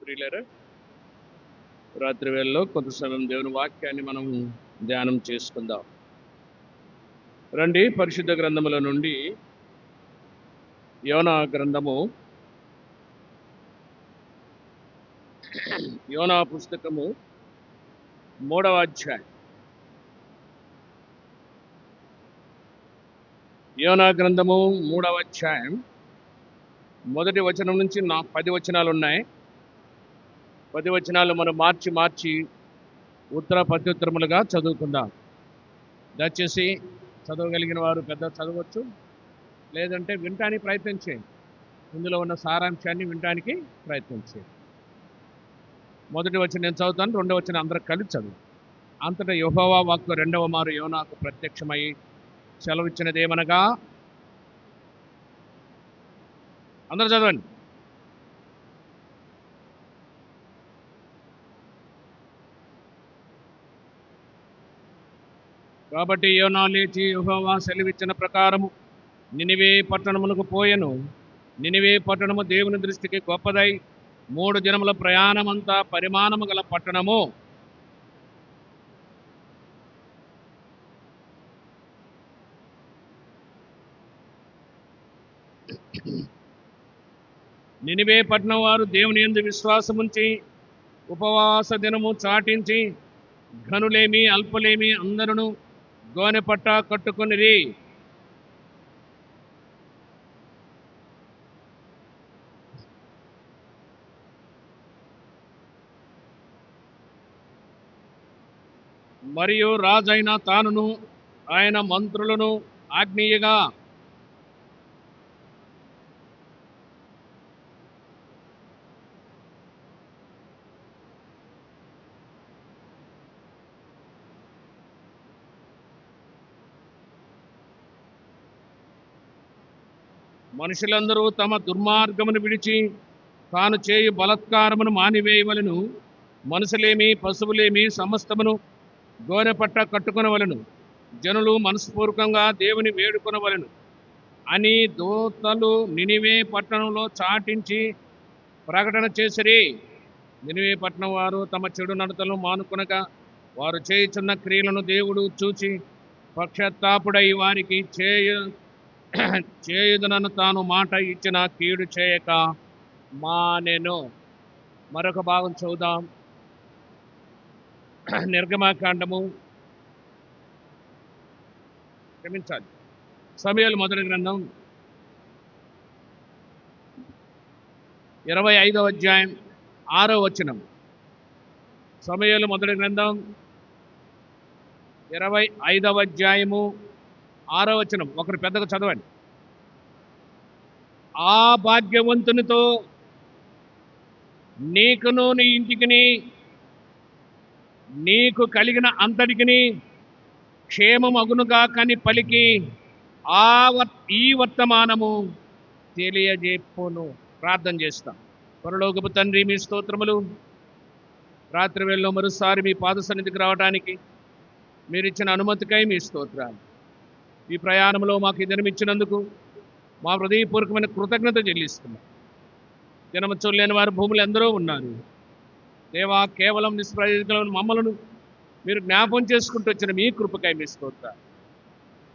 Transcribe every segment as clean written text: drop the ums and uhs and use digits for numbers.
ప్రియులారా, రాత్రి వేళలో కొంత సమయం దేవుని వాక్యాన్ని మనం ధ్యానం చేసుకుందాం. రండి, పరిశుద్ధ గ్రంథముల నుండి యోనా గ్రంథము, యోనా పుస్తకము 3వ అధ్యాయం. యోనా గ్రంథము 3వ అధ్యాయం మొదటి వచనం నుంచి 10 వచనాలు ఉన్నాయి. 10 వచనాలు మనం మార్చి ఉత్తర ప్రత్యుత్తరములుగా చదువుకుందాం. దయచేసి చదవగలిగిన వారు పెద్ద చదవచ్చు, లేదంటే వినటానికి ప్రయత్నం చేయండి. ఇందులో ఉన్న సారాంశాన్ని వినటానికి ప్రయత్నం చేయండి. మొదటి వచనం నేను చదువుతాను, రెండవ వచనం అందరూ కలిసి చదువు. అంతటా యెహోవా వాక్కు రెండవ మారు యోనాకు ప్రత్యక్షమై సెలవిచ్చినదేమనగా, అందరూ చదవండి. కాబట్టి యోనా లేచి యెహోవా సెలవిచ్చిన ప్రకారము నినివే పట్టణమునకు పోయెను. నినివే పట్టణము దేవుని దృష్టికి గొప్పదై 3 దినముల ప్రయాణమంతా పరిమాణము గల పట్టణము. నినివే పట్టణం వారు దేవుని యందు విశ్వాసముంచి ఉపవాస దినము చాటించి ఘనులేమి అల్పులేమి అందరును గోనె పట్ట కట్టుకొనిరి. మరియు రాజైన తానును ఆయన మంత్రులను ఆజ్ఞీయగా మనుషులందరూ తమ దుర్మార్గమును విడిచి తాను చేయు బలత్కారమును మానివేయవలను. మనుషులేమి పశువులేమి సమస్తమును గోనెపట్ట కట్టుకొనవలను. జనులు మనస్పూర్వకంగా దేవుని వేడుకొనవలను అని దూతలు నినివే పట్టణంలో చాటించి ప్రకటన చేసిరి. నినివే పట్టణం వారు తమ చెడు నడతలను మానుకొనగా వారు చేయుచున్న క్రియలను దేవుడు చూచి పక్షతాపుడై వారికి చేయుదనను తాను మాట ఇచ్చిన కీడు చేయక మానెను. మరొక భాగం చూద్దాం. నిర్గమాకాండము, క్షమించాలి, సమూయేలు మొదటి గ్రంథం 25వ అధ్యాయం 6వ వచనం. సమూయేలు మొదటి గ్రంథం 25వ అధ్యాయము 6వ వచనం. ఒకరు పెద్దగా చదవండి. ఆ భాగ్యవంతునితో నీకును నీ ఇంటికిని నీకు కలిగిన అంతటికిని క్షేమమగునుగా కని పలికి ఈ వర్తమానము తెలియజేపును. ప్రార్థన చేస్తాం. పరలోకపు తండ్రి, మీ స్తోత్రములు. రాత్రి వేళలో మరోసారి మీ పాద సన్నిధికి రావడానికి మీరు ఇచ్చిన అనుమతికై మీ స్తోత్రాలు. ఈ ప్రయాణంలో మాకు ఈ దినం ఇచ్చినందుకు మా హృదయపూర్వకమైన కృతజ్ఞత చెల్లిస్తున్నాం. దినము చూడలేని వారు భూములు ఎందరో ఉన్నారు దేవా. కేవలం నిష్ప్రయోజకులైన మమ్మలను మీరు జ్ఞాపం చేసుకుంటూ వచ్చిన మీ కృపకై మీ స్తోత్రాలు.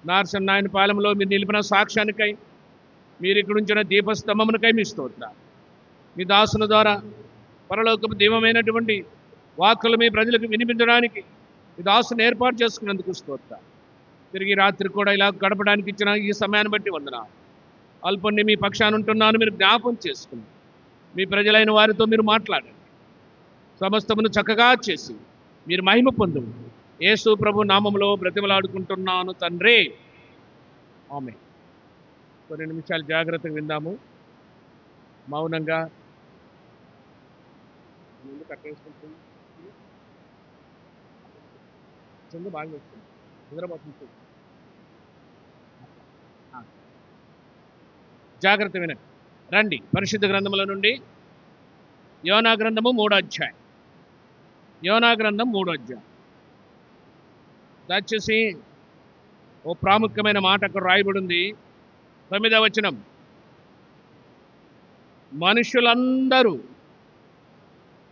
నార్సన్నాయన పాలెంలో మీరు నిలిపిన సాక్ష్యానికై, మీరు ఇక్కడ ఉంచిన దీపస్తంభమునికై మీ స్తోత్రాలు. మీ దాసుల ద్వారా పరలోకపు దీవమైనటువంటి వాక్కులు మీ ప్రజలకు వినిపించడానికి మీ దాసును ఏర్పాటు చేసుకున్నందుకు స్తోత్రాలు. తిరిగి రాత్రి కూడా ఇలా గడపడానికి ఇచ్చిన ఈ సమయాన్ని బట్టి వందనాలు. అల్పుణ్ణి మీ పక్షాన ఉంటున్నాను, మీరు జ్ఞాపం చేసుకుని మీ ప్రజలైన వారితో మీరు మాట్లాడండి. సమస్తమును చక్కగా చేసి మీరు మహిమ పొందు. యేసు ప్రభు నామములో బ్రతిమలాడుకుంటున్నాను తండ్రి, ఆమేన్. కొన్ని నిమిషాలు జాగ్రత్తగా విందాము, మౌనంగా. బాగా వస్తుంది, నిద్రపోతుంది. జాగ్రత్త వినండి. రండి, పరిశుద్ధ గ్రంథముల నుండి యోనా గ్రంథము 3వ అధ్యాయం. యోనా గ్రంథం 3వ అధ్యాయం. దయచేసి ఓ ప్రాముఖ్యమైన మాట అక్కడ రాయబడి ఉంది. 9వ వచనం. మనుషులందరూ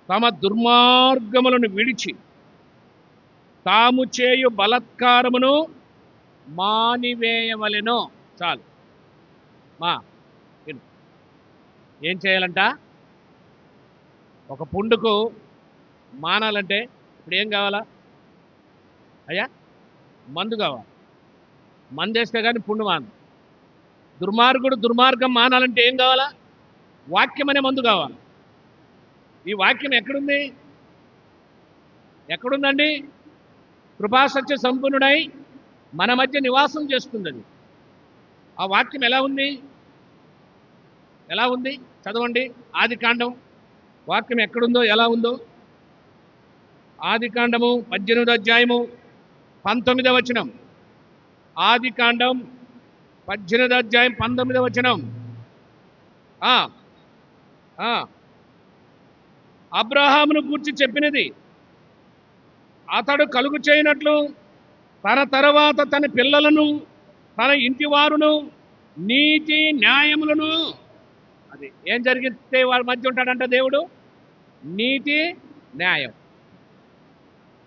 తమ దుర్మార్గములను విడిచి తాము చేయు బలత్కారమును మానివేయవలెను. చాలు మా విను. ఏం చేయాలంట? ఒక పుండుకు మానాలంటే ఇప్పుడు ఏం కావాలా అయ్యా? మందు కావాలి. మందు వేస్తే కానీ పుండు మాను. దుర్మార్గుడు దుర్మార్గం మానాలంటే ఏం కావాలా? వాక్యం అనే మందు కావాలి. ఈ వాక్యం ఎక్కడుంది? ఎక్కడుందండి? కృపాసత్య సంపన్నుడై మన మధ్య నివాసం చేస్తుంది అది. ఆ వాక్యం ఎలా ఉంది? ఎలా ఉంది? చదవండి. ఆదికాండం వాక్యం ఎక్కడుందో, ఎలా ఉందో. ఆదికాండము 18వ అధ్యాయము 19వ వచనం. ఆదికాండం 18వ అధ్యాయం 19వ వచనం. అబ్రహామును గూర్చి చెప్పినది, అతడు కలుగు చేయనట్లు తన తర్వాత తన పిల్లలను తన ఇంటి వారును నీతి న్యాయములను. అది ఏం జరిగితే వారి మధ్య ఉంటాడంట దేవుడు? నీతి న్యాయం.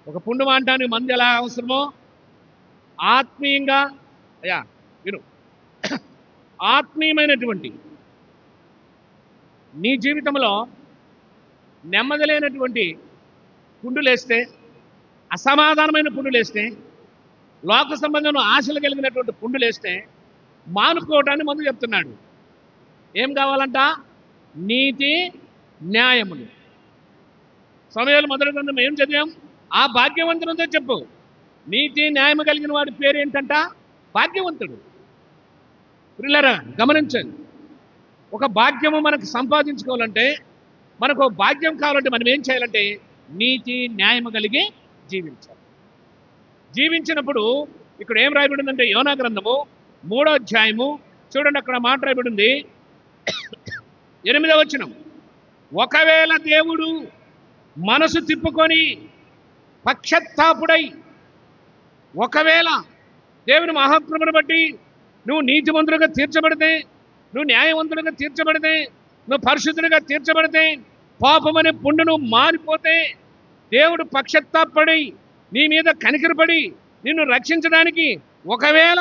ఒక పుండు మాంటానికి మంది ఎలా అవసరమో ఆత్మీయంగా, అయ్యా విను, ఆత్మీయమైనటువంటి నీ జీవితంలో నెమ్మది లేనటువంటి పుండులేస్తే, అసమాధానమైన పుండులేస్తే, లోక సంబంధమైన ఆశలు కలిగినటువంటి పుండులేస్తే మానుకోవటాన్ని ముందు చెప్తున్నాడు. ఏం కావాలంట? నీతి న్యాయములు. సమయాలు మొదటి గ్రంథం ఏం చదివాం? ఆ భాగ్యవంతునితో చెప్పు. నీతి న్యాయము కలిగిన వాడి పేరు ఏంటంట? భాగ్యవంతుడు. పిల్లరా గమనించండి. ఒక భాగ్యము మనకు సంపాదించుకోవాలంటే, మనకు భాగ్యం కావాలంటే మనం ఏం చేయాలంటే నీతి న్యాయము కలిగి జీవించాలి. జీవించినప్పుడు ఇక్కడ ఏం రాయబడిందంటే యోనా గ్రంథము 3వ అధ్యాయము చూడండి, అక్కడ మాట రాయబడింది 8వ వచనం. ఒకవేళ దేవుడు మనసు తిప్పుకొని పక్షత్తాపుడై, ఒకవేళ దేవుని మహాకృపను బట్టి నువ్వు నీతిమంతుడిగా తీర్చబడితే, నువ్వు న్యాయవంతుడిగా తీర్చబడితే, నువ్వు పరిశుద్ధుడిగా తీర్చబడితే, పాపమనే పుండును మారిపోతే, దేవుడు పక్షత్తాపడి నీ మీద కనికరపడి నిన్ను రక్షించడానికి ఒకవేళ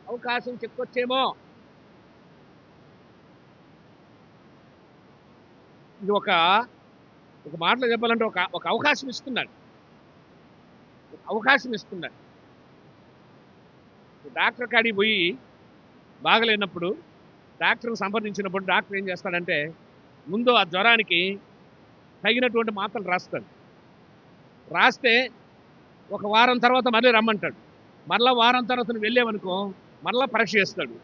అవకాశం చెక్కొచ్చేమో. ఇది ఒక మాటలో చెప్పాలంటే ఒక అవకాశం ఇస్తున్నాడు. అవకాశం ఇస్తున్నాడు. డాక్టర్ కాడికి పోయి బాగలేనప్పుడు డాక్టర్ని సంప్రదించినప్పుడు డాక్టర్ ఏం చేస్తాడంటే ముందు ఆ జ్వరానికి తగినటువంటి మాత్రలు రాస్తాడు. రాస్తే ఒక వారం తర్వాత మళ్ళీ రమ్మంటాడు. మరలా వారం తర్వాత నువ్వు వెళ్ళేవనుకో మరలా పరీక్ష చేస్తాడు.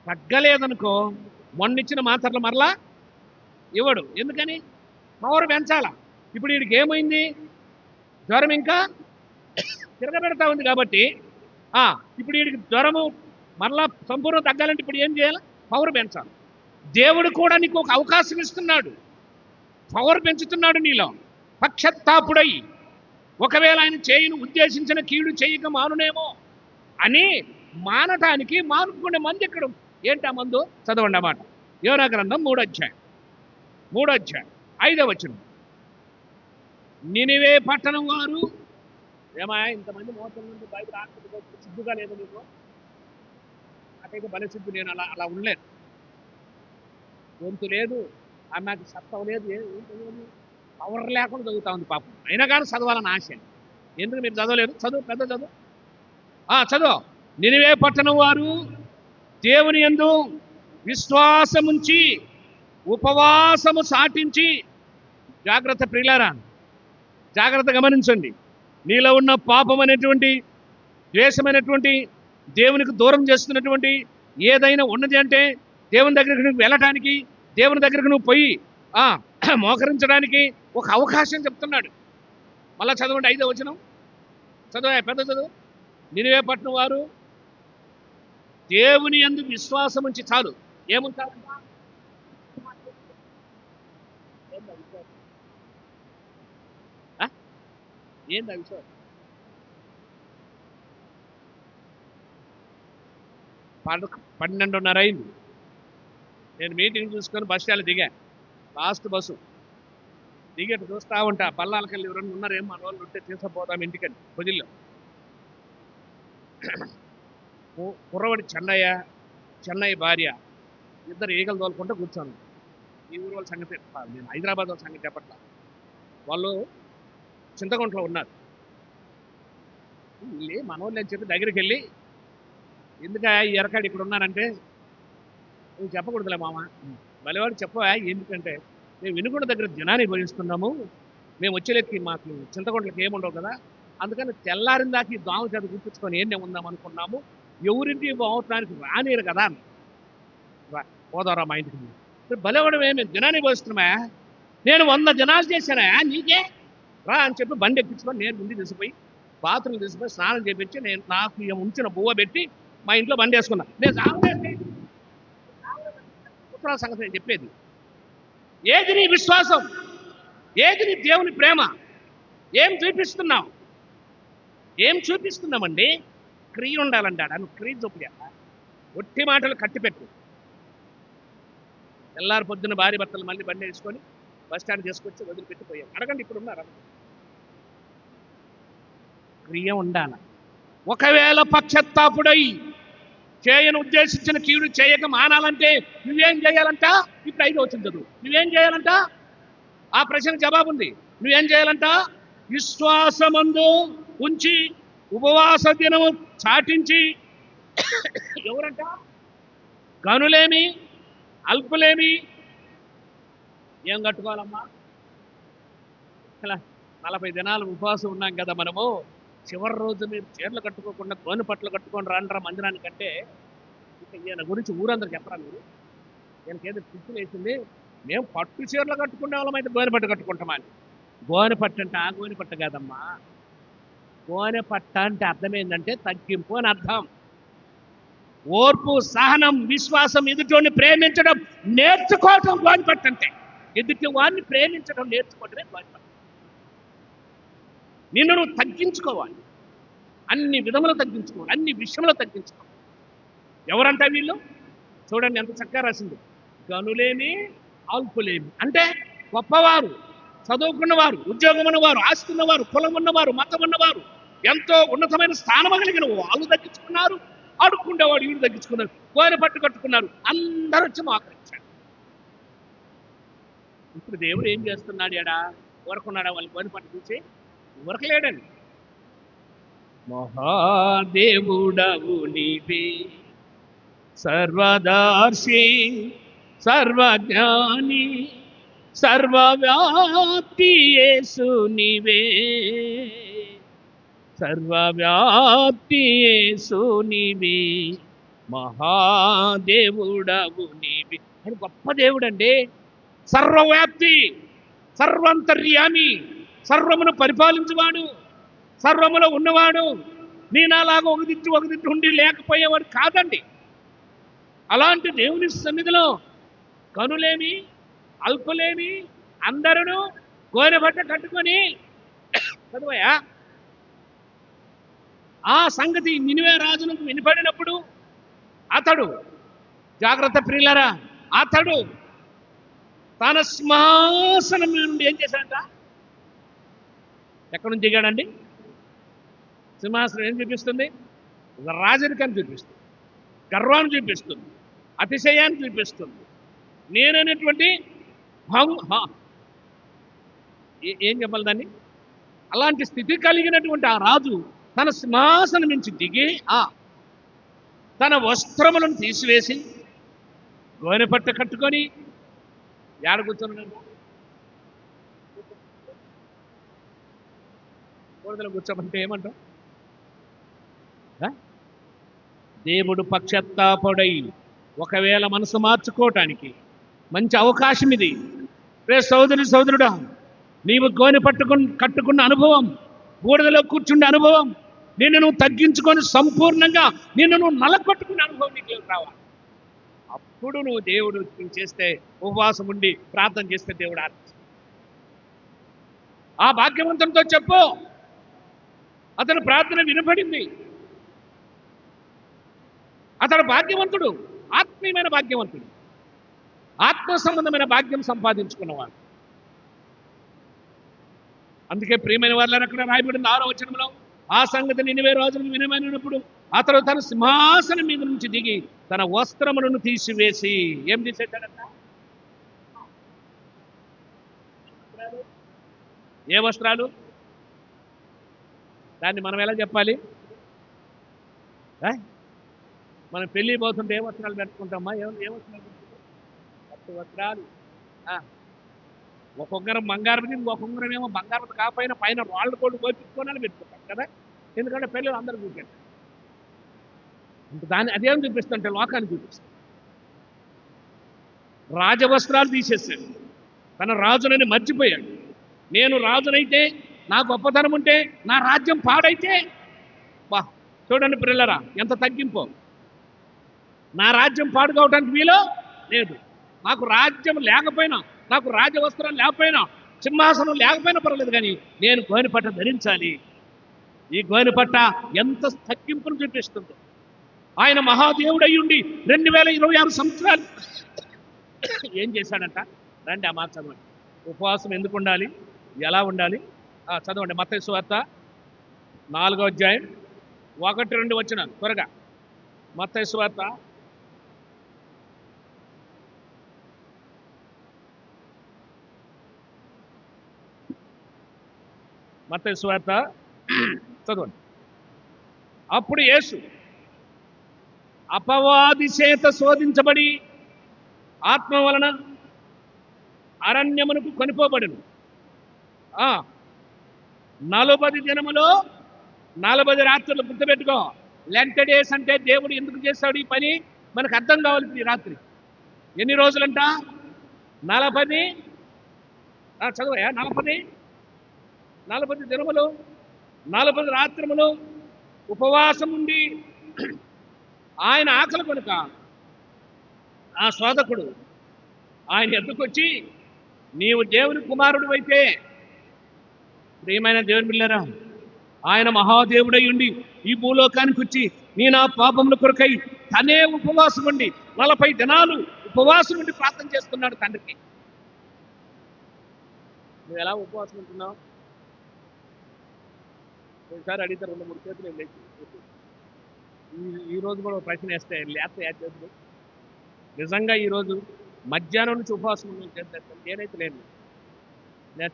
తగ్గలేదనుకో మొన్నిచ్చిన మాత్రలు మరలా ఇవ్వడు. ఎందుకని? పవర్ పెంచాల. ఇప్పుడు వీడికి ఏమైంది? జ్వరం ఇంకా తిరగబెడతా ఉంది కాబట్టి ఇప్పుడు వీడికి జ్వరము మరలా సంపూర్ణ తగ్గాలంటే ఇప్పుడు ఏం చేయాలి? పవర్ పెంచాలి. దేవుడు కూడా నీకు ఒక అవకాశం ఇస్తున్నాడు. పవర్ పెంచుతున్నాడు నీలో. పక్షత్తాపుడై ఒకవేళ ఆయన చేయను ఉద్దేశించిన కీడు చేయక మానునేమో అని మానటానికి మానుకునే మంది ఎక్కడ? ఏంటి ఆ మందు? చదవండి అన్నమాట. యోనా గ్రంథం 3వ అధ్యాయం 5వ వచనం. నినివే పట్టణం వారు, ఏమా ఇంతమంది మోసం నుండి బైబిల్ ఆడుకుంటూ సిద్ధుగా లేదు నీకు? నాకైతే బల సిద్ధు. నేను అలా ఉండలేను. గొంతు లేదు, ఆమెకు సత్తం లేదు, పవర్ లేకుండా చదువుతా ఉంది పాపం. అయినా కానీ చదవాలని ఆశ. ఎందుకు మీరు చదవలేదు? చదువు, పెద్ద చదువు. చదువు. నినివే పట్టణం వారు దేవుని యందు విశ్వాసముంచి ఉపవాసము సాటించి, జాగ్రత్త ప్రియులారా, జాగ్రత్త గమనించండి. నీలో ఉన్న పాపం అనేటువంటి, ద్వేషమైనటువంటి, దేవునికి దూరం చేస్తున్నటువంటి ఏదైనా ఉన్నది అంటే దేవుని దగ్గరికి నువ్వు వెళ్ళటానికి, దేవుని దగ్గరికి నువ్వు పోయి మోకరించడానికి ఒక అవకాశం చెప్తున్నాడు. మళ్ళా చదవండి 5వ వచనం. చదువు, పెద్ద చదువు. నినివే పట్టణం వారు దేవుని యందు విశ్వాసం ఉంచి, చాలు. ఏముంటారంట? ఏంది ఆ విశ్వాసం? 12:30 అయింది. నేను మీటింగ్ చూసుకొని బస్ స్టాండ్ దిగా. లాస్ట్ బస్సు దిగేట్టు చూస్తూ ఉంటా, పల్లాలకెళ్ళి ఎవరన్నా ఉన్నారేమో మన వాళ్ళు ఉంటే తీసుకుపోతాం ఇంటికని పొజిల్లో. కుర్రవాడి చెన్నయ్య, చెన్నయ్య భార్య ఇద్దరు ఈగలు తోలుకుంటూ కూర్చోను. ఈ ఊరు వాళ్ళ సంగతి నేను హైదరాబాద్ వాళ్ళ సంగతి చెప్పట్లా. వాళ్ళు చింతకుంటలో ఉన్నారు. వీళ్ళే మనోళ్ళు అని చెప్పి దగ్గరికి వెళ్ళి, ఎందుక ఈ ఎరకాడు ఇక్కడ ఉన్నారంటే, నువ్వు చెప్పకూడదులే మామ, భలేవాడు చెప్పవా, ఎందుకంటే మేము వినుకొండ దగ్గర జనాన్ని భరిస్తున్నాము, మేము వచ్చేలేకి మాకు చింతకొండలకి ఏముండవు కదా, అందుకని తెల్లారిన దాకా ఈ దోమ చేత గుర్తించుకొని ఏం ఉందాం అనుకున్నాము, ఎవరింటి బాగుంటానికి రానిరు కదా అన్న. పోదారా మా ఇంటికి, భలేవాడమే, మేము జనాన్ని భరిస్తున్నామా, నేను 100 జనాలు చేశానా నీకే రా అని చెప్పి బండి ఎక్కించుకొని నేను ముందు తీసిపోయి బాత్రూమ్ తీసిపోయి స్నానం చేపించి నేను నాకు ఉంచిన బువ్వ పెట్టి మా ఇంట్లో బండి వేసుకున్నా. నేను ఉత్తరాల సంగతి నేను చెప్పేది. ఏది నీ విశ్వాసం, ఏది నీ దేవుని ప్రేమ, ఏం చూపిస్తున్నావు, ఏం చూపిస్తున్నామండి? క్రియ ఉండాలంటాడు. నువ్వు క్రియ చూపించాల, ఒట్టి మాటలు కట్టిపెట్టు. తెల్లారి పొద్దున భార్య భర్తలు మళ్ళీ బండి వేసుకొని బస్ స్టాండ్ చేసుకొచ్చి వదిలిపెట్టిపోయాం. అడగండి, ఇప్పుడు ఉన్నారు. క్రియ ఉండాల. ఒకవేళ పక్షత్తాపుడై చేయను ఉద్దేశించిన కీడు చేయక మానాలంటే నువ్వేం చేయాలంట? ఇప్పుడు 5 వచ్చింది చదువు. నువ్వేం చేయాలంట? ఆ ప్రశ్నకు జవాబు ఉంది. నువ్వేం చేయాలంట? విశ్వాసమందు ఉంచి ఉపవాస దినము చాటించి, ఎవరంట? గనులేమి అల్పులేమి ఏం కట్టుకోవాలమ్మా? 40 దినాలు ఉపవాసం ఉన్నాం కదా మనము. చివరి రోజు మీరు చీరలు కట్టుకోకుండా గోనె పట్లు కట్టుకొని రాండ్రా మందిరానికంటే, ఇక ఈయన గురించి ఊరందరూ చెప్పరా మీరు? ఈయనకేదో పిచ్చులు వేసింది, మేము పట్టు చీరలు కట్టుకునే వాళ్ళం అయితే గోనె పట్టు కట్టుకుంటామా అని. గోనె పట్టు అంటే ఆ గోనె పట్టు కాదమ్మా. గోనె పట్ట అంటే అర్థం ఏంటంటే తగ్గింపు అని అర్థం. ఓర్పు, సహనం, విశ్వాసం, ఎదుటివాడిని ప్రేమించడం నేర్చుకోవటం గోనె పట్టు అంటే. ఎదుటి వాడిని ప్రేమించడం నేర్చుకోవటమే గోనె పట్టు. నిన్ను నువ్వు తగ్గించుకోవాలి, అన్ని విధములు తగ్గించుకోవాలి, అన్ని విషయంలో తగ్గించుకోవాలి. ఎవరంట వీళ్ళు? చూడండి ఎంత చక్కగా రాసింది. గనులేమి అల్పులేమి అంటే గొప్పవారు, చదువుకున్నవారు, ఉద్యోగం ఉన్నవారు, ఆస్తి ఉన్నవారు, కులం ఉన్నవారు, మతం ఉన్నవారు, ఎంతో ఉన్నతమైన స్థానం కలిగిన వాళ్ళు తగ్గించుకున్నారు. అడుక్కుండేవాడు వీళ్ళు తగ్గించుకున్నారు. గోనె పట్టు కట్టుకున్నారు. అందరూ వచ్చి మోకరించారు. ఇప్పుడు దేవుడు ఏం చేస్తున్నాడు? ఎడా ఊరకున్నాడా? వాళ్ళు గోనె పట్టు చూసి ఊరకలేడండి. మహాదేవుడవు నీవే, సర్వదర్శి, సర్వజ్ఞాని, సర్వవ్యాప్తి యేసు నీవే, సర్వవ్యాప్తి యేసు నీవే, మహాదేవుడవు నీవే. అని గొప్ప దేవుడండి. సర్వవ్యాప్తి, సర్వంతర్యామి, సర్వమును పరిపాలించేవాడు, సర్వములో ఉన్నవాడు. నేనాలాగా ఒక దిట్టు ఉండి లేకపోయేవాడు కాదండి. అలాంటి దేవుని సన్నిధిలో కనులేమి అల్పులేమి అందరూ గోనె బట్ట కట్టుకొని చదువయా ఆ సంగతి నినివే రాజునకు వినపడినప్పుడు అతడు, జాగ్రత్త ప్రియులారా, అతడు తన సింహాసనం నుండి ఏం చేశాడంట? ఎక్కడి నుంచి దిగాడండి? సింహాసనం ఏం చూపిస్తుంది? రాజరికాన్ని చూపిస్తుంది, గర్వాన్ని చూపిస్తుంది, అతిశయాన్ని చూపిస్తుంది. నేననేటువంటి ఏం చెప్పాలి దాన్ని? అలాంటి స్థితి కలిగినటువంటి ఆ రాజు తన సింహాసనం నుంచి దిగి తన వస్త్రములను తీసివేసి గోనె పట్ట కట్టుకొని ఏడ కూర్చోనండి? కూడదలు కూర్చోమంటే ఏమంటాం? దేవుడు పక్షత్తాపడై ఒకవేళ మనసు మార్చుకోవటానికి మంచి అవకాశం ఇది. రే సోదరుడా, నీవు గోనె కట్టుకున్న అనుభవం, బూడిదలో కూర్చుండే అనుభవం, నిన్ను నువ్వు తగ్గించుకొని సంపూర్ణంగా నిన్ను నువ్వు నలకొట్టుకునే అనుభవం నీకు రావాలి. అప్పుడు నువ్వు దేవుడు చేస్తే, ఉపవాసం ఉండి ప్రార్థన చేస్తే దేవుడు ఆర్పిస్తాడు. ఆ భాగ్యవంతంతో చెప్పు, అతని ప్రార్థన వినపడింది. అతడు భాగ్యవంతుడు, ఆత్మీయమైన భాగ్యవంతుడు, ఆత్మ సంబంధమైన భాగ్యం సంపాదించుకున్నవాడు. అందుకే ప్రియమైన వారు అక్కడ రాయబడిన 6వ వచనంలో ఆ సంగతి నినివే రాజులకు వినమైనప్పుడు అతడు తన సింహాసనం మీద నుంచి దిగి తన వస్త్రములను తీసివేసి ఏం తీసేశాడట? ఏ వస్త్రాలు? దాన్ని మనం ఎలా చెప్పాలి? మనం పెళ్ళి పోతుంటే ఏ వస్త్రాలు పెట్టుకుంటామా? ఏ వస్త్రాలు పెట్టుకుంటాం? పట్టు వస్త్రాలు. ఒక ఉంగరం బంగారం, ఒక ఉంగరం ఏమో బంగారం కాకపోయినా పైన రాళ్ళు కోళ్ళు కోపించుకోవాలని పెట్టుకుంటాం కదా, ఎందుకంటే పెళ్ళి అందరూ చూపించారు. దాన్ని అదేం చూపిస్తుంటే లోకాన్ని చూపిస్తాం. రాజవస్త్రాలు తీసేసాడు, తన రాజునని మర్చిపోయాడు. నేను రాజునైతే, నా గొప్పతనం ఉంటే, నా రాజ్యం పాడైతే, బా చూడండి పిల్లరా ఎంత తగ్గింపో. నా రాజ్యం పాడు కావడానికి వీలో లేదు. నాకు రాజ్యం లేకపోయినా, నాకు రాజవస్త్రం లేకపోయినా, సింహాసనం లేకపోయినా పర్వాలేదు, కానీ నేను గోనెపట్ట ధరించాలి. ఈ గోనెపట్ట ఎంత తగ్గింపును చూపిస్తుందో. ఆయన మహాదేవుడయ్యుండి 2026 సంవత్సరాలు ఏం చేశాడంట? రండి ఆ మాట చదవండి. ఉపవాసం ఎందుకు ఉండాలి, ఎలా ఉండాలి చదవండి. మత్తయి సువార్త 4వ అధ్యాయం 1-2 వచనాలు త్వరగా. మత్తయి సువార్త 4 చదవండి. అప్పుడు యేసు అపవాది చేత శోధించబడి ఆత్మ వలన అరణ్యమునకు కొనిపోబడును. 40 దినములో 40 రాత్రులు. గుర్తుపెట్టుకో, లెంట్ డేస్ అంటే దేవుడు ఎందుకు చేస్తాడు ఈ పని మనకు అర్థం కావాలి. ఈ రాత్రి ఎన్ని రోజులంట? 40 చదవయా. 40 దినములు 40 రాత్రములు ఉపవాసం ఉండి ఆయన ఆకలి కనుక ఆ శోధకుడు ఆయన ఎద్దుకొచ్చి, నీవు దేవుని కుమారుడు అయితే, ప్రియమైన దేవుని బిడ్డలారా, ఆయన మహాదేవుడై ఉండి ఈ భూలోకానికి వచ్చి నీ నా పాపముల కొరకై తనే ఉపవాసం ఉండి 40 దినాలు ఉపవాసం ఉండి ప్రార్థన చేస్తున్నాడు తండ్రికి. నువ్వు ఎలా ఉపవాసం ఉంటున్నావు? ఒకసారి అడిగితే 2-3 చేతులు లేచి ఈ రోజు కూడా ప్రశ్న వేస్తే లేకపోతే యాడ్ చేతులు. నిజంగా ఈరోజు మధ్యాహ్నం నుంచి ఉపవాసం చేస్తాను. నేనైతే నేను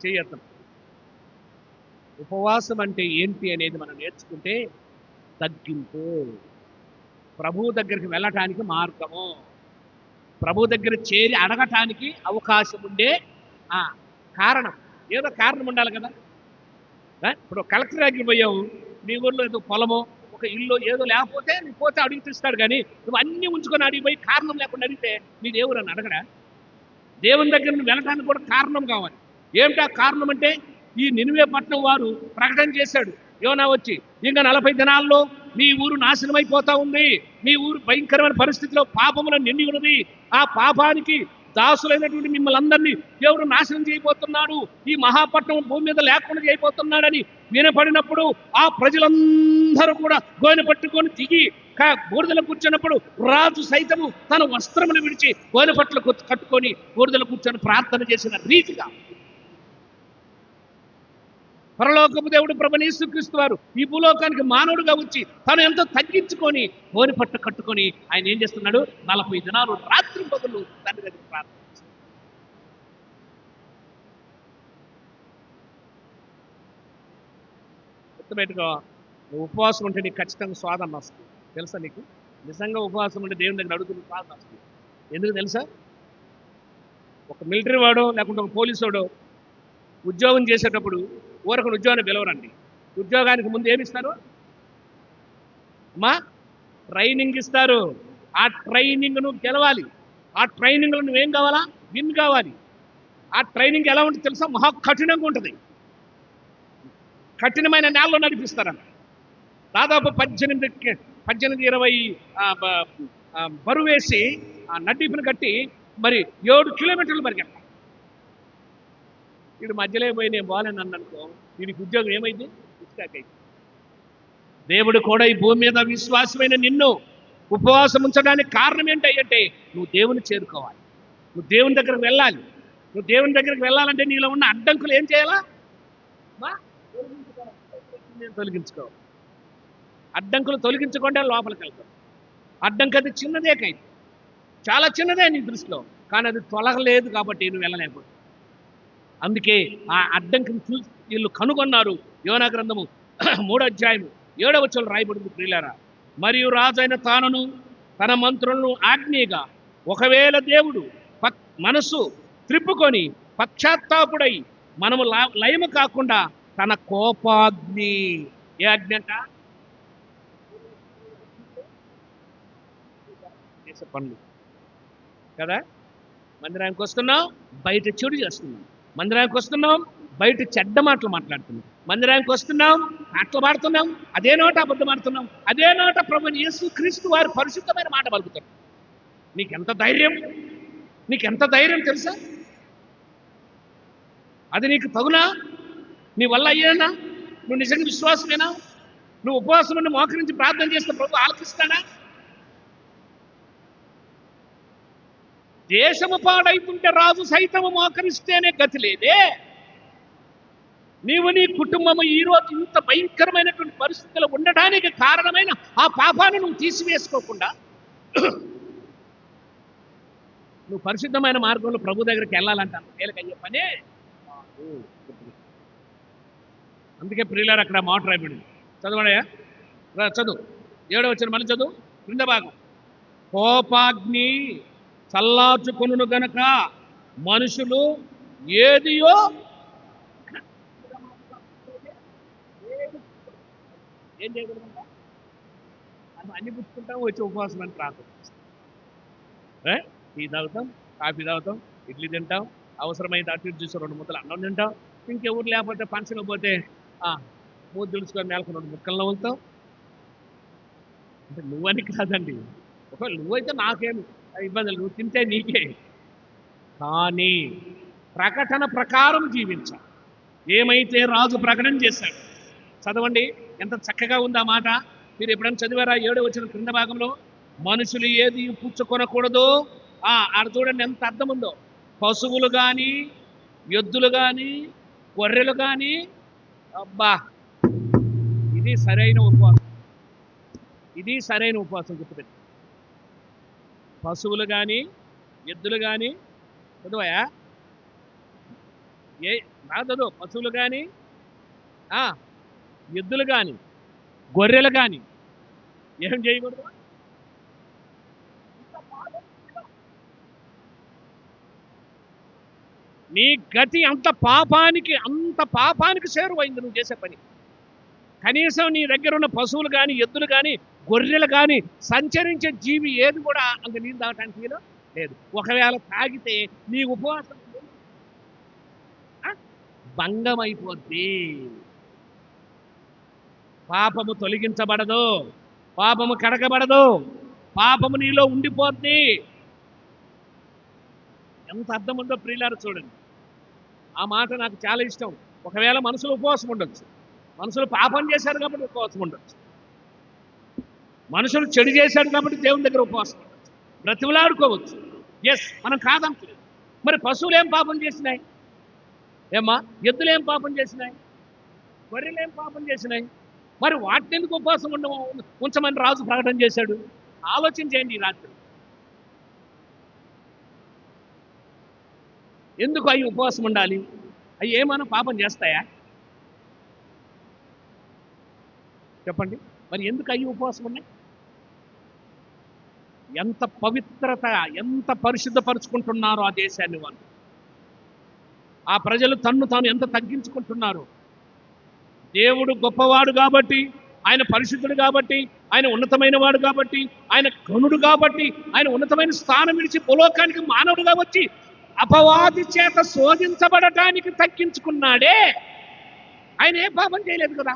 చేయొస్తాను. ఉపవాసం అంటే ఏంటి అనేది మనం నేర్చుకుంటే తగ్గింపు, ప్రభు దగ్గరికి వెళ్ళటానికి మార్గము, ప్రభు దగ్గర చేరి అడగటానికి అవకాశం ఉండే కారణం. ఏదో కారణం ఉండాలి కదా. ఇప్పుడు కలెక్టర్ దగ్గరికి పోయావు, నీ ఊళ్ళో ఏదో పొలమో ఒక ఇల్లు ఏదో లేకపోతే నువ్వు పోతే అడుగుతిస్తాడు, కానీ నువ్వు అన్నీ ఉంచుకొని అడిగిపోయి కారణం లేకుండా అడిగితే నీ దేవుడు అని అడగడా? దేవుని దగ్గర నువ్వు వెళ్ళటానికి కూడా కారణం కావాలి. ఏమిటా కారణం అంటే, ఈ నినివే పట్టణం వారు ప్రకటన చేశాడు యోనా వచ్చి, ఇంకా 40 దినాల్లో మీ ఊరు నాశనం అయిపోతా ఉంది, మీ ఊరు భయంకరమైన పరిస్థితిలో పాపములో నిండి ఉన్నది, ఆ పాపానికి దాసులైనటువంటి మిమ్మల్ని అందరినీ దేవుడు నాశనం చేయబోతున్నాడు, ఈ మహాపట్నం భూమి మీద లేకుండా చేయబోతున్నాడని వినపడినప్పుడు ఆ ప్రజలందరూ కూడా గోనె పట్టుకొని దిగి బూడిదలో కూర్చున్నప్పుడు రాజు సైతము తన వస్త్రములు విడిచి గోనె పట్లు కట్టుకొని బూడిదలో కూర్చొని ప్రార్థన చేసిన రీతిగా పరలోకపు దేవుడు ప్రభువైన యేసుక్రీస్తు వారు ఈ భూలోకానికి మానవుడిగా వచ్చి తను ఎంతో తగ్గించుకొని గోనె పట్టు కట్టుకొని ఆయన ఏం చేస్తున్నాడు? 40 దినాలు రాత్రి పగలు తండ్రి దగ్గర ప్రార్థన చేస్తున్నాడు. గుర్తుపెట్టుకో, నువ్వు ఉపవాసం ఉంటే నీకు ఖచ్చితంగా స్వాదం వస్తుంది. తెలుసా నీకు? నిజంగా ఉపవాసం ఉంటే దేవుని దగ్గర అడుగుతున్న స్వాదం వస్తుంది. ఎందుకు తెలుసా? ఒక మిలిటరీ వాడో లేకుంటే ఒక పోలీసు వాడో ఉద్యోగం చేసేటప్పుడు ఊరకుని ఉద్యోగాన్ని పిలవరండి. ఉద్యోగానికి ముందు ఏమిస్తారు అమ్మా? ట్రైనింగ్ ఇస్తారు. ఆ ట్రైనింగ్ నువ్వు గెలవాలి. ఆ ట్రైనింగ్లో నువ్వేం కావాలా? విన్ కావాలి. ఆ ట్రైనింగ్ ఎలా ఉంటుంది తెలుసా? మహా కఠినంగా ఉంటుంది. కఠినమైన నేలలో నడిపిస్తారన్న. దాదాపు 18-20 బరువు వేసి ఆ నడ్డిపుని కట్టి మరి 7 కిలోమీటర్లు పరిగెత్తాలి. వీడు మధ్యలో పోయి నేను బాగాలేను అనుకో, వీడికి ఉద్యోగం ఏమైంది? ఇష్టాక్ అయింది. దేవుడు కూడా ఈ భూమి మీద విశ్వాసమైన నిన్ను ఉపవాసం ఉంచడానికి కారణం ఏంటంటే నువ్వు దేవుని చేరుకోవాలి, నువ్వు దేవుని దగ్గరకు వెళ్ళాలి. నువ్వు దేవుని దగ్గరికి వెళ్ళాలంటే నీలో ఉన్న అడ్డంకులు ఏం చేయాలా? మా నేను తొలగించుకోవాలి. అడ్డంకులు తొలగించకుండా లోపలికి వెళ్తాం. అడ్డంకి అది చిన్నదే కైతే, చాలా చిన్నదే నీ దృష్టిలో, కానీ అది తొలగలేదు కాబట్టి నువ్వు వెళ్ళలేకపోతే. అందుకే ఆ అడ్డంకిని చూసి వీళ్ళు కనుగొన్నారు. యోనా గ్రంథము 3వ అధ్యాయము 7వ వచనం రాయబడింది ప్రియులారా. మరియు రాజైన తానును తన మంత్రులను ఆజ్ఞగా ఒకవేళ దేవుడు మనసు త్రిప్పుకొని పశ్చాత్తాపుడై మనము లయము కాకుండా తన కోపాగ్ని, ఏ అగ్ని అంట, చేసే పనులు కదా. మందిరానికి వస్తున్నాం, బయట చెడు చేస్తున్నాం. మందిరానికి వస్తున్నాం, బయట చెడ్డ మాటలు మాట్లాడుతున్నాం. మందిరానికి వస్తున్నాం, మాటలు పాడుతున్నాం, అదే నోట అబద్ధం ఆడుతున్నాం, అదే నోట ప్రభువైన యేసు క్రీస్తు వారి పరిశుద్ధమైన మాట పలుకుతున్నాం. నీకెంత ధైర్యం, నీకెంత ధైర్యం తెలుసా? అది నీకు తగునా? నీ వల్ల అయ్యేనా? నువ్వు నిజంగా విశ్వాసమేనా? నువ్వు ఉపవాసం నుండి మోకరించి ప్రార్థన చేస్తే ప్రభు ఆలకిస్తాడా? దేశము పాడైతుంటే రాజు సైతము మోకరిస్తేనే గతి లేదే. నీవు నీ కుటుంబము ఈరోజు ఇంత భయంకరమైనటువంటి పరిస్థితుల్లో ఉండడానికి కారణమైన ఆ పాపాన్ని నువ్వు తీసివేసుకోకుండా నువ్వు పరిశుద్ధమైన మార్గంలో ప్రభు దగ్గరికి వెళ్ళాలంటాను. తేలికయ్యే పనే. అందుకే ప్రియులారు అక్కడ మాట రాయబడింది. చదవడయా, చదువు 7వ వచనం మళ్ళీ చదువు, క్రింద భాగం. కోపాగ్ని చల్లార్చుకొనును గనక మనుషులు ఏదియో ఏం చేయకూడదంట, మనం అన్ని పుచ్చుకుంటాం, వచ్చి ఉపవాసం అని ప్రార్థన చేస్తాం. టీ తాగుతాం, కాఫీ తాగుతాం, ఇడ్లీ తింటాం, అవసరమైతే అటు ఇటు చూసి 2 ముద్దలు అన్నం తింటాం. ఇంకెవరు లేకపోతే ఫంక్షన్కి పోతే మూడు దులుసుకొని నెలకు 2 ముక్కలను వెళ్తాం. అంటే నువ్వని కాదండి, ఒకవేళ నువ్వైతే నాకేమి ఇబ్బందులు, నువ్వు తింటే నీకే. కానీ ప్రకటన ప్రకారం జీవించాలి. ఏమైతే రాజు ప్రకటన చేశాడు, చదవండి ఎంత చక్కగా ఉందా మాట. మీరు ఎప్పుడైనా చదివారా? 7వ వచనం క్రింద భాగంలో, మనుషులు ఏది పుచ్చుకొనకూడదు. ఆడ చూడండి ఎంత అర్థం ఉందో. పశువులు కానీ, ఎద్దులు కానీ, గొర్రెలు కానీ. అబ్బా, ఇది సరైన ఉపవాసం, ఇది సరైన ఉపవాసం. గుర్తుపెట్టి, పశువులు కానీ, ఎద్దులు కానీ, చదువయా బాగా చదువు. పశువులు కానీ, ఎద్దులు కానీ, గొర్రెలు కానీ ఏం చేయకూడదు. నీ గతి అంత పాపానికి చేరువైంది నువ్వు చేసే పని. కనీసం నీ దగ్గర ఉన్న పశువులు కానీ, ఎద్దులు కానీ, గొర్రెలు కానీ, సంచరించే జీవి ఏది కూడా అంత నీళ్ళు తాగటానికి వీలు లేదు. ఒకవేళ తాగితే నీ ఉపవాసం భంగం అయిపోద్ది. పాపము తొలగించబడదు, పాపము కడగబడదు, పాపము నీలో ఉండిపోద్ది. ఎంత అర్థం ఉందో ప్రియులారు చూడండి. ఆ మాట నాకు చాలా ఇష్టం. ఒకవేళ మనుషులు ఉపవాసం ఉండొచ్చు, మనుషులు పాపం చేశారు కాబట్టి ఉపవాసం ఉండొచ్చు, మనుషులు చెడు చేశాడు కాబట్టి దేవుని దగ్గర ఉపవాసం ఉండొచ్చు, బ్రతిమలాడుకోవచ్చు. ఎస్, మనం కాదంటలేదు. మరి పశువులు ఏం పాపం చేసినాయి? ఏమ్మా, ఎద్దులు ఏం పాపం చేసినాయి? గొర్రెలు ఏం పాపం చేసినాయి? మరి వాటిని ఎందుకు ఉపవాసం ఉంచమని రాజు ప్రకటన చేశాడు? ఆలోచన చేయండి ఈ రాత్రి. ఎందుకు అవి ఉపవాసం ఉండాలి? అవి ఏమైనా పాపం చేస్తాయా? చెప్పండి. మరి ఎందుకు అవి ఉపవాసం ఉన్నాయి? ఎంత పవిత్రత, ఎంత పరిశుద్ధపరుచుకుంటున్నారో ఆ దేశాన్ని వాళ్ళు. ఆ ప్రజలు తన్ను తాను ఎంత తగ్గించుకుంటున్నారు. దేవుడు గొప్పవాడు కాబట్టి, ఆయన పరిశుద్ధుడు కాబట్టి, ఆయన ఉన్నతమైన వాడు కాబట్టి, ఆయన గనుడు కాబట్టి, ఆయన ఉన్నతమైన స్థానం విడిచి భూలోకానికి మానవుడుగా వచ్చి అపవాది చేత శోధించబడటానికి తగ్గించుకున్నాడే. ఆయన ఏ పాపం చేయలేదు కదా.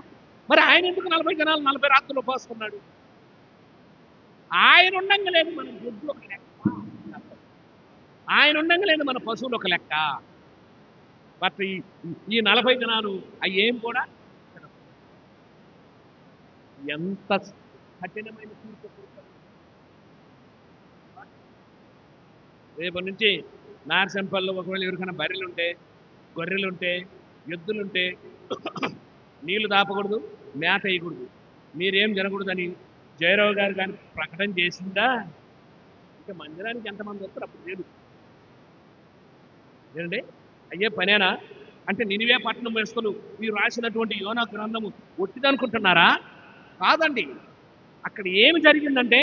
మరి ఆయన ఎందుకు 40 దినాలు 40 రాత్రులు ఉపవాసుకున్నాడు? ఆయన ఉండంగా లేదు మన బుద్ధులు ఒక లెక్క, ఆయన ఉండంగా లేదు మన పశువులు ఒక లెక్క. బట్ ఈ 40 దినాలు అవి ఏం కూడా ఎంత కఠినమైన తీర్పు. రేపటి నుంచి నార్సంపల్లో ఒకవేళ ఎవరికైనా బర్రెలుంటే, గొర్రెలుంటే, ఎద్దులుంటే నీళ్లు దాపకూడదు, మేత వేయకూడదు, మీరేం జరగకూడదని జయరావు గారు కానీ ప్రకటన చేసిందా? ఇంకా మందిరానికి ఎంతమంది వస్తారు అప్పుడు లేదు. ఏంటండి అయ్యే పనేనా? అంటే నినివే పట్టణం వేస్తులు మీరు రాసినటువంటి యోనా గ్రంథము ఒట్టిదనుకుంటున్నారా? కాదండి. అక్కడ ఏమి జరిగిందంటే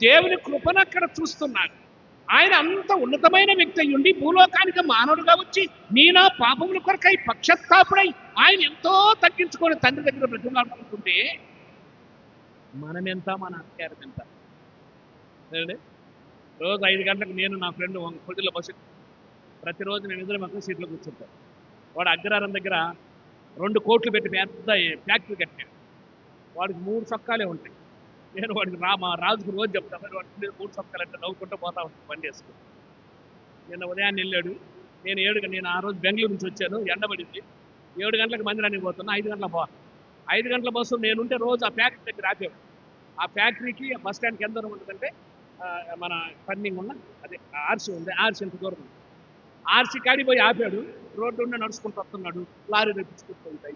దేవుని కృపను అక్కడ చూస్తున్నారు. ఆయన అంత ఉన్నతమైన వ్యక్తి అయి ఉండి భూలోకానికి మానవుడుగా వచ్చి నీనా పాపముల కొరకై పక్షత్తాపుడై ఆయన ఎంతో తగ్గించుకొని తండ్రి దగ్గర బ్రతిమాడుకుంటుంటే మనమెంత, మన అధికారం ఎంత? ఏమండి? రోజు 5 గంటలకు నేను నా ఫ్రెండ్ పొద్దుల బస్సు ప్రతిరోజు నేను ఇద్దరు మొత్తం సీట్లో కూర్చుంటాను. వాడు అగ్రహారం దగ్గర 2 కోట్లు పెట్టి పెద్ద ఫ్యాక్టరీ కట్టాడు. వాడికి 3 చొక్కాలే ఉంటాయి. నేను వాడికి మా రాజుకు రోజు చెప్తాను, మరి వాడికి 3 చొక్కాలు అంటే నవ్వుకుంటూ పోతా ఉంటాను పని చేసుకుని. నిన్న ఉదయాన్నే వెళ్ళాడు. నేను ఆ రోజు బెంగళూరు నుంచి వచ్చాను, ఎండబడింది. 7 గంటలకు మందిరానికి పోతున్నా, 5 గంటల పోవాలి. 5 గంటల బస్సు నేనుంటే రోజు ఆ ఫ్యాక్టరీ దగ్గర ఆపేవాడు. ఆ ఫ్యాక్టరీకి బస్ స్టాండ్కి ఎంత దూరం ఉంటుందంటే మన టర్నింగ్ ఉన్న అదే ఆర్సీ ఉంది, ఆర్సీ ఎంత దూరం ఉంది. ఆర్సీ కాడి పోయి ఆపాడు. రోడ్డు ఉండి నడుచుకుంటూ వస్తున్నాడు, లారీ తెప్పించుకుంటూ ఉంటాయి.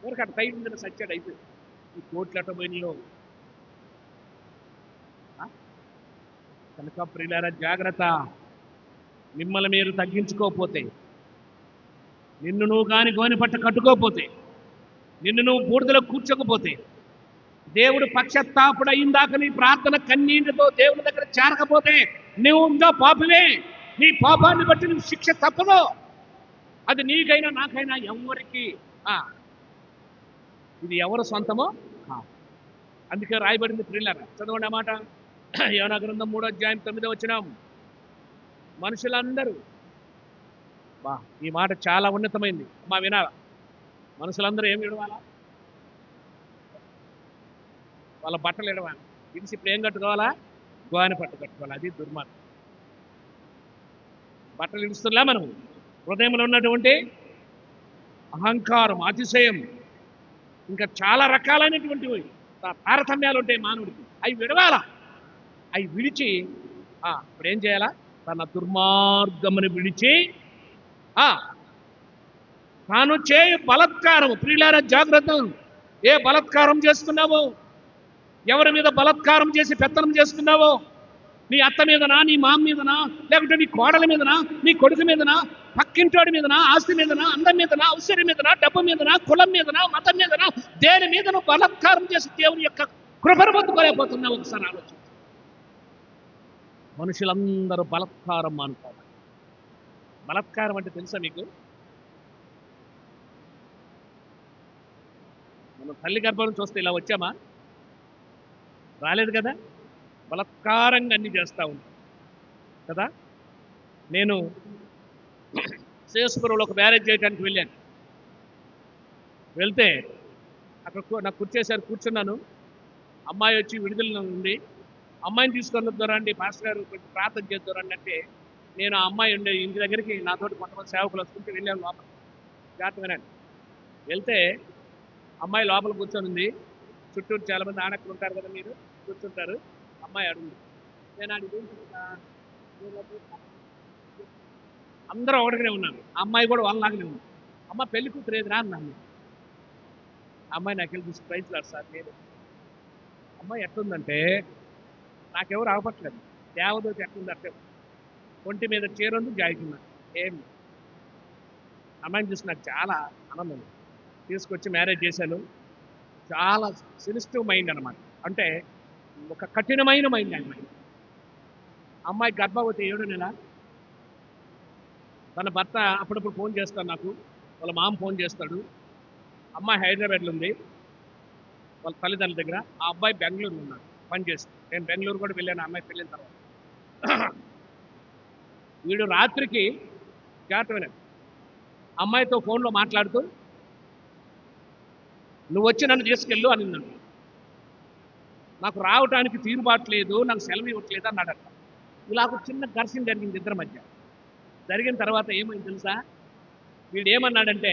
ఎవరికి అట్లా టైం ఉందని సచ్చాడు అయిపోయింది. ఈ కోట్లు ఎట్ట పోయినాయో. కనుక ప్రియులారా జాగ్రత్త. మిమ్మల్ని మీరు తగ్గించుకోకపోతే, నిన్ను నువ్వు కాని గోని పట్ట కట్టుకోకపోతే, నిన్ను నువ్వు బూడిదలో కూర్చోకపోతే, దేవుడు పక్షత్తాపుడు అయిందాక నీ ప్రార్థన కన్నీటితో దేవుని దగ్గర చేరకపోతే నువ్వు ఇంకా పాపమే. నీ పాపాన్ని బట్టి నువ్వు శిక్ష తప్పదు. అది నీకైనా నాకైనా ఎవరికి ఇది ఎవరు సొంతమో అందుకే రాయబడింది. ప్రియులారా చదవండి అన్నమాట. యోనా గ్రంథం 3వ అధ్యాయం 9వ వచనం. మనుషులందరూ ఈ మాట చాలా ఉన్నతమైంది అమ్మా, వినాలా? మనుషులందరూ ఏమి విడవాలా? వాళ్ళ బట్టలు ఇడవాలి. ఇడిసి ఇప్పుడు ఏం కట్టుకోవాలా? గోని పట్టు కట్టుకోవాలి. అది దుర్మార్గం. బట్టలు ఇడుస్తున్నా మనం హృదయంలో ఉన్నటువంటి అహంకారం, అతిశయం, ఇంకా చాలా రకాలైనటువంటివి తారతమ్యాలు ఉంటాయి మానవుడికి. అవి విడవాలా. అవి విడిచి ఇప్పుడు ఏం చేయాలా? తన దుర్మార్గమును విడిచి తాను చేయు బలత్కారం. ప్రియులారా జాగ్రత్త. ఏ బలత్కారం చేస్తున్నావో, ఎవరి మీద బలత్కారం చేసి పెత్తనం చేస్తున్నావో, నీ అత్త మీదనా, నీ మామ మీదనా, లేకుంటే నీ కోడల మీదనా, నీ కొడుకు మీదనా, పక్కింటోడి మీదనా, ఆస్తి మీదనా, అందం మీదనా, ఔషధం మీదనా, డబ్బు మీదనా, కులం మీదనా, మతం మీదనా, దేని మీదను బలత్కారం చేసి దేవుని యొక్క కృపను పొందుకోలేకపోతున్నావు. ఒకసారి ఆలోచన. మనుషులందరూ బలత్కారం మానుకోవాలి. బలత్కారం అంటే తెలుసా మీకు? మనం తల్లి గర్భం చూస్తే ఇలా వచ్చామా? రాలేదు కదా. బలత్కారంగా అన్ని చేస్తూ ఉంటాం కదా. నేను శేషపురంలో ఒక మ్యారేజ్ చేయడానికి వెళ్ళాను. వెళ్తే అక్కడ నాకు కూర్చేసారు, కూర్చున్నాను. అమ్మాయి వచ్చి విడుదల ఉంది. అమ్మాయిని తీసుకొని వద్దారండి పాస్టర్ గారు, కొంచెం ప్రార్థన చేద్దారండి అంటే, నేను ఆ అమ్మాయి ఉండే ఇంటి దగ్గరికి నాతోటి కొంతమంది సేవకులు వస్తుంటే వెళ్ళాను లోపల. జాగ్రత్తగానండి. వెళ్తే అమ్మాయి లోపల కూర్చొని ఉంది. చుట్టూరు చాలామంది ఆడక్కలు ఉంటారు కదా, మీరు కూర్చుంటారు. అమ్మాయి అడుగుంది. నేను అడిగి అందరూ ఒకటిగానే ఉన్నారు. అమ్మాయి కూడా వాళ్ళలాగానే ఉంది. అమ్మ పెళ్లి కూతురు ఏదిరా అన్నాను. అమ్మాయి నాకు వెళ్ళి ప్రైజ్ లాడు సార్. నేను అమ్మాయి ఎట్లుందంటే నాకెవరు అవపట్లేదు. దేవదూత ఎట్లుంది అంటే ఒంటి మీద చీరుంది, జాయికున్నా ఏం. అమ్మాయిని చూసి నాకు చాలా ఆనందం. తీసుకొచ్చి మ్యారేజ్ చేశాను. చాలా సెన్సిటివ్ మైండ్ అనమాట. అంటే ఒక కఠినమైన మైండ్ అమ్మాయి. అమ్మాయి గర్భవతి 7వ నెల. తన భర్త అప్పుడప్పుడు ఫోన్ చేస్తాడు నాకు, వాళ్ళ మామ ఫోన్ చేస్తాడు. అమ్మాయి హైదరాబాద్లో ఉంది వాళ్ళ తల్లిదండ్రుల దగ్గర. ఆ అబ్బాయి బెంగళూరులో ఉన్నాడు పనిచేస్తాడు. నేను బెంగళూరు కూడా వెళ్ళాను అమ్మాయి పెళ్ళిన తర్వాత. వీడు రాత్రికి జాగ్రత్తగా అమ్మాయితో ఫోన్లో మాట్లాడుతూ నువ్వు వచ్చి నన్ను తీసుకెళ్ళు అని అన్నాడు. నాకు రావటానికి తీరుబాట్లేదు, నాకు సెలవు ఇవ్వట్లేదు అన్నాడు. అట్లా ఇలా ఒక చిన్న ఘర్షణ జరిగింది ఇద్దరి మధ్య. జరిగిన తర్వాత ఏమైంది తెలుసా? వీడు ఏమన్నాడంటే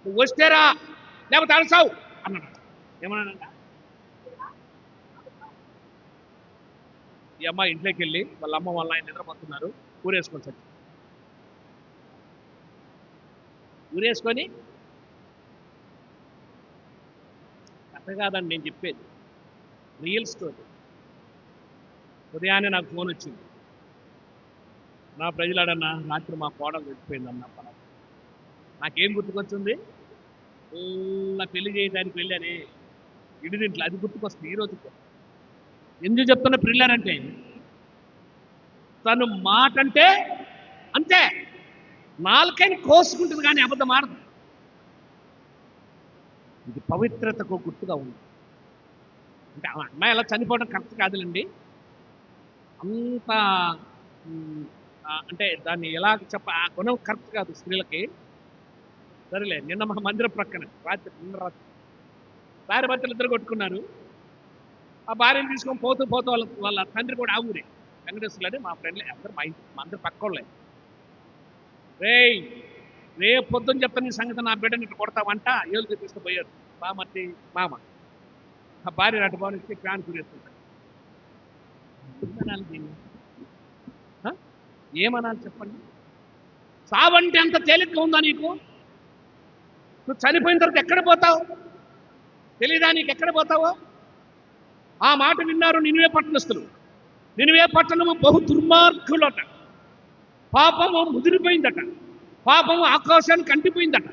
నువ్వు వస్తేరా లేకపోతే అలసావు అన్నాడు. ఏమన్నాడంట? ఈ అమ్మాయి ఇంట్లోకి వెళ్ళి వాళ్ళ అమ్మ వాళ్ళ ఆయన నిద్రపోతున్నారు, ఊరేసుకొని వచ్చి ఊరేసుకొని కథ కాదండి నేను చెప్పేది, రియల్ స్టోరీ. ఉదయాన్నే నాకు ఫోన్ వచ్చింది, నా ప్రజలాడన్నా రాత్రి మా కోడలు చచ్చిపోయిందన్న పలానా. నాకేం గుర్తుకొచ్చింది? నా పెళ్లి చేయడానికి వెళ్ళానే ఇడిదింట్లో, అది గుర్తుకొస్తుంది ఈ రోజు. ఎందుకు చెప్తున్న పిల్లారంటే, తను మాట అంటే అంతే, నాలుకైన కోసుకుంటుంది కానీ అబద్ధం ఆడదు. ఇది పవిత్రతకు గుర్తుగా ఉంది. అంటే ఆ అమ్మాయి అలా చనిపోవడం కరెక్ట్ కాదులండి. అంత అంటే దాన్ని ఎలా ఆ గుణం కరెక్ట్ కాదు స్త్రీలకి. సరేలే, నిన్న మా మందిరం ప్రక్కన నిన్న రాత్రి భార్య భర్తలు ఇద్దరు కొట్టుకున్నారు. ఆ భార్యను తీసుకొని పోతూ పోతూ వాళ్ళ తండ్రి కూడా ఆ ఊరే, వెంకటేశ్వర్లు, మా ఫ్రెండ్లే అందరు, మా అందరు పక్కోళ్ళే. రేపు పొద్దున్న చెప్తాను నీ సంగతి, నా బిడ్డని ఇట్లా కొడతావంట, ఏళ్ళు చూపిస్తూ పోయారు బామర్తి మామ. ఆ భార్య అటు బాగుంటే ఫ్యాన్ కురేస్తుంటాడు. ఏమనాలి దీన్ని? ఏమనాలి చెప్పండి? సావంటే అంత తేలిగ్గా ఉందా నీకు? నువ్వు చనిపోయిన తర్వాత ఎక్కడ పోతావు తెలీదా? నీకు ఎక్కడ పోతావో? ఆ మాట విన్నారు నినివే పట్టణస్థులు. నినివే పట్టణము బహు దుర్మార్గులట, పాపము ముదిరిపోయిందట, పాపము ఆకాశానికి అంటిపోయిందట.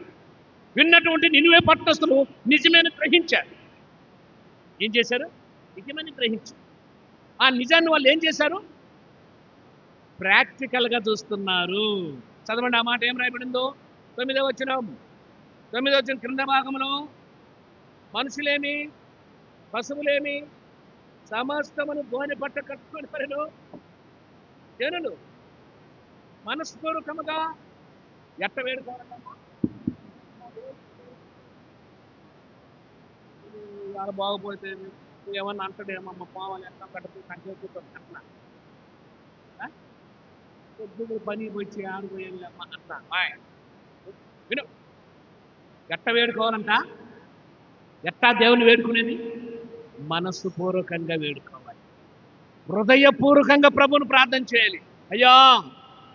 విన్నటువంటి నినివే పట్టణస్థులు నిజమైన గ్రహించారు. ఏం చేశారు? నిజమని గ్రహించారు. ఆ నిజాన్ని వాళ్ళు ఏం చేశారు? ప్రాక్టికల్గా చూస్తున్నారు. చదవండి ఆ మాట ఏం రాయబడిందో. 9వ వచనం క్రింద భాగంలో, మనుషులేమి పశువులేమి సమస్తమును గోనె పట్ట కట్టుకొని పరెను జనులు మనస్పూర్వకముగా ఎట్ట వేడుకోవాలన్నా వాళ్ళు బాగుపోతే ఏమన్నా అంటాడేమమ్మ, పోవాలి ఎట్లా కట్టుకుని కంటే పొద్దుగురు పని పోయి ఆడిపోయేమ్మా అట్లా విను. ఎట్ట వేడుకోవాలంట? ఎట్టా దేవుని వేడుకునేది? మనస్సు పూర్వకంగా వేడుకోవాలి, హృదయపూర్వకంగా ప్రభువును ప్రార్థన చేయాలి. అయ్యా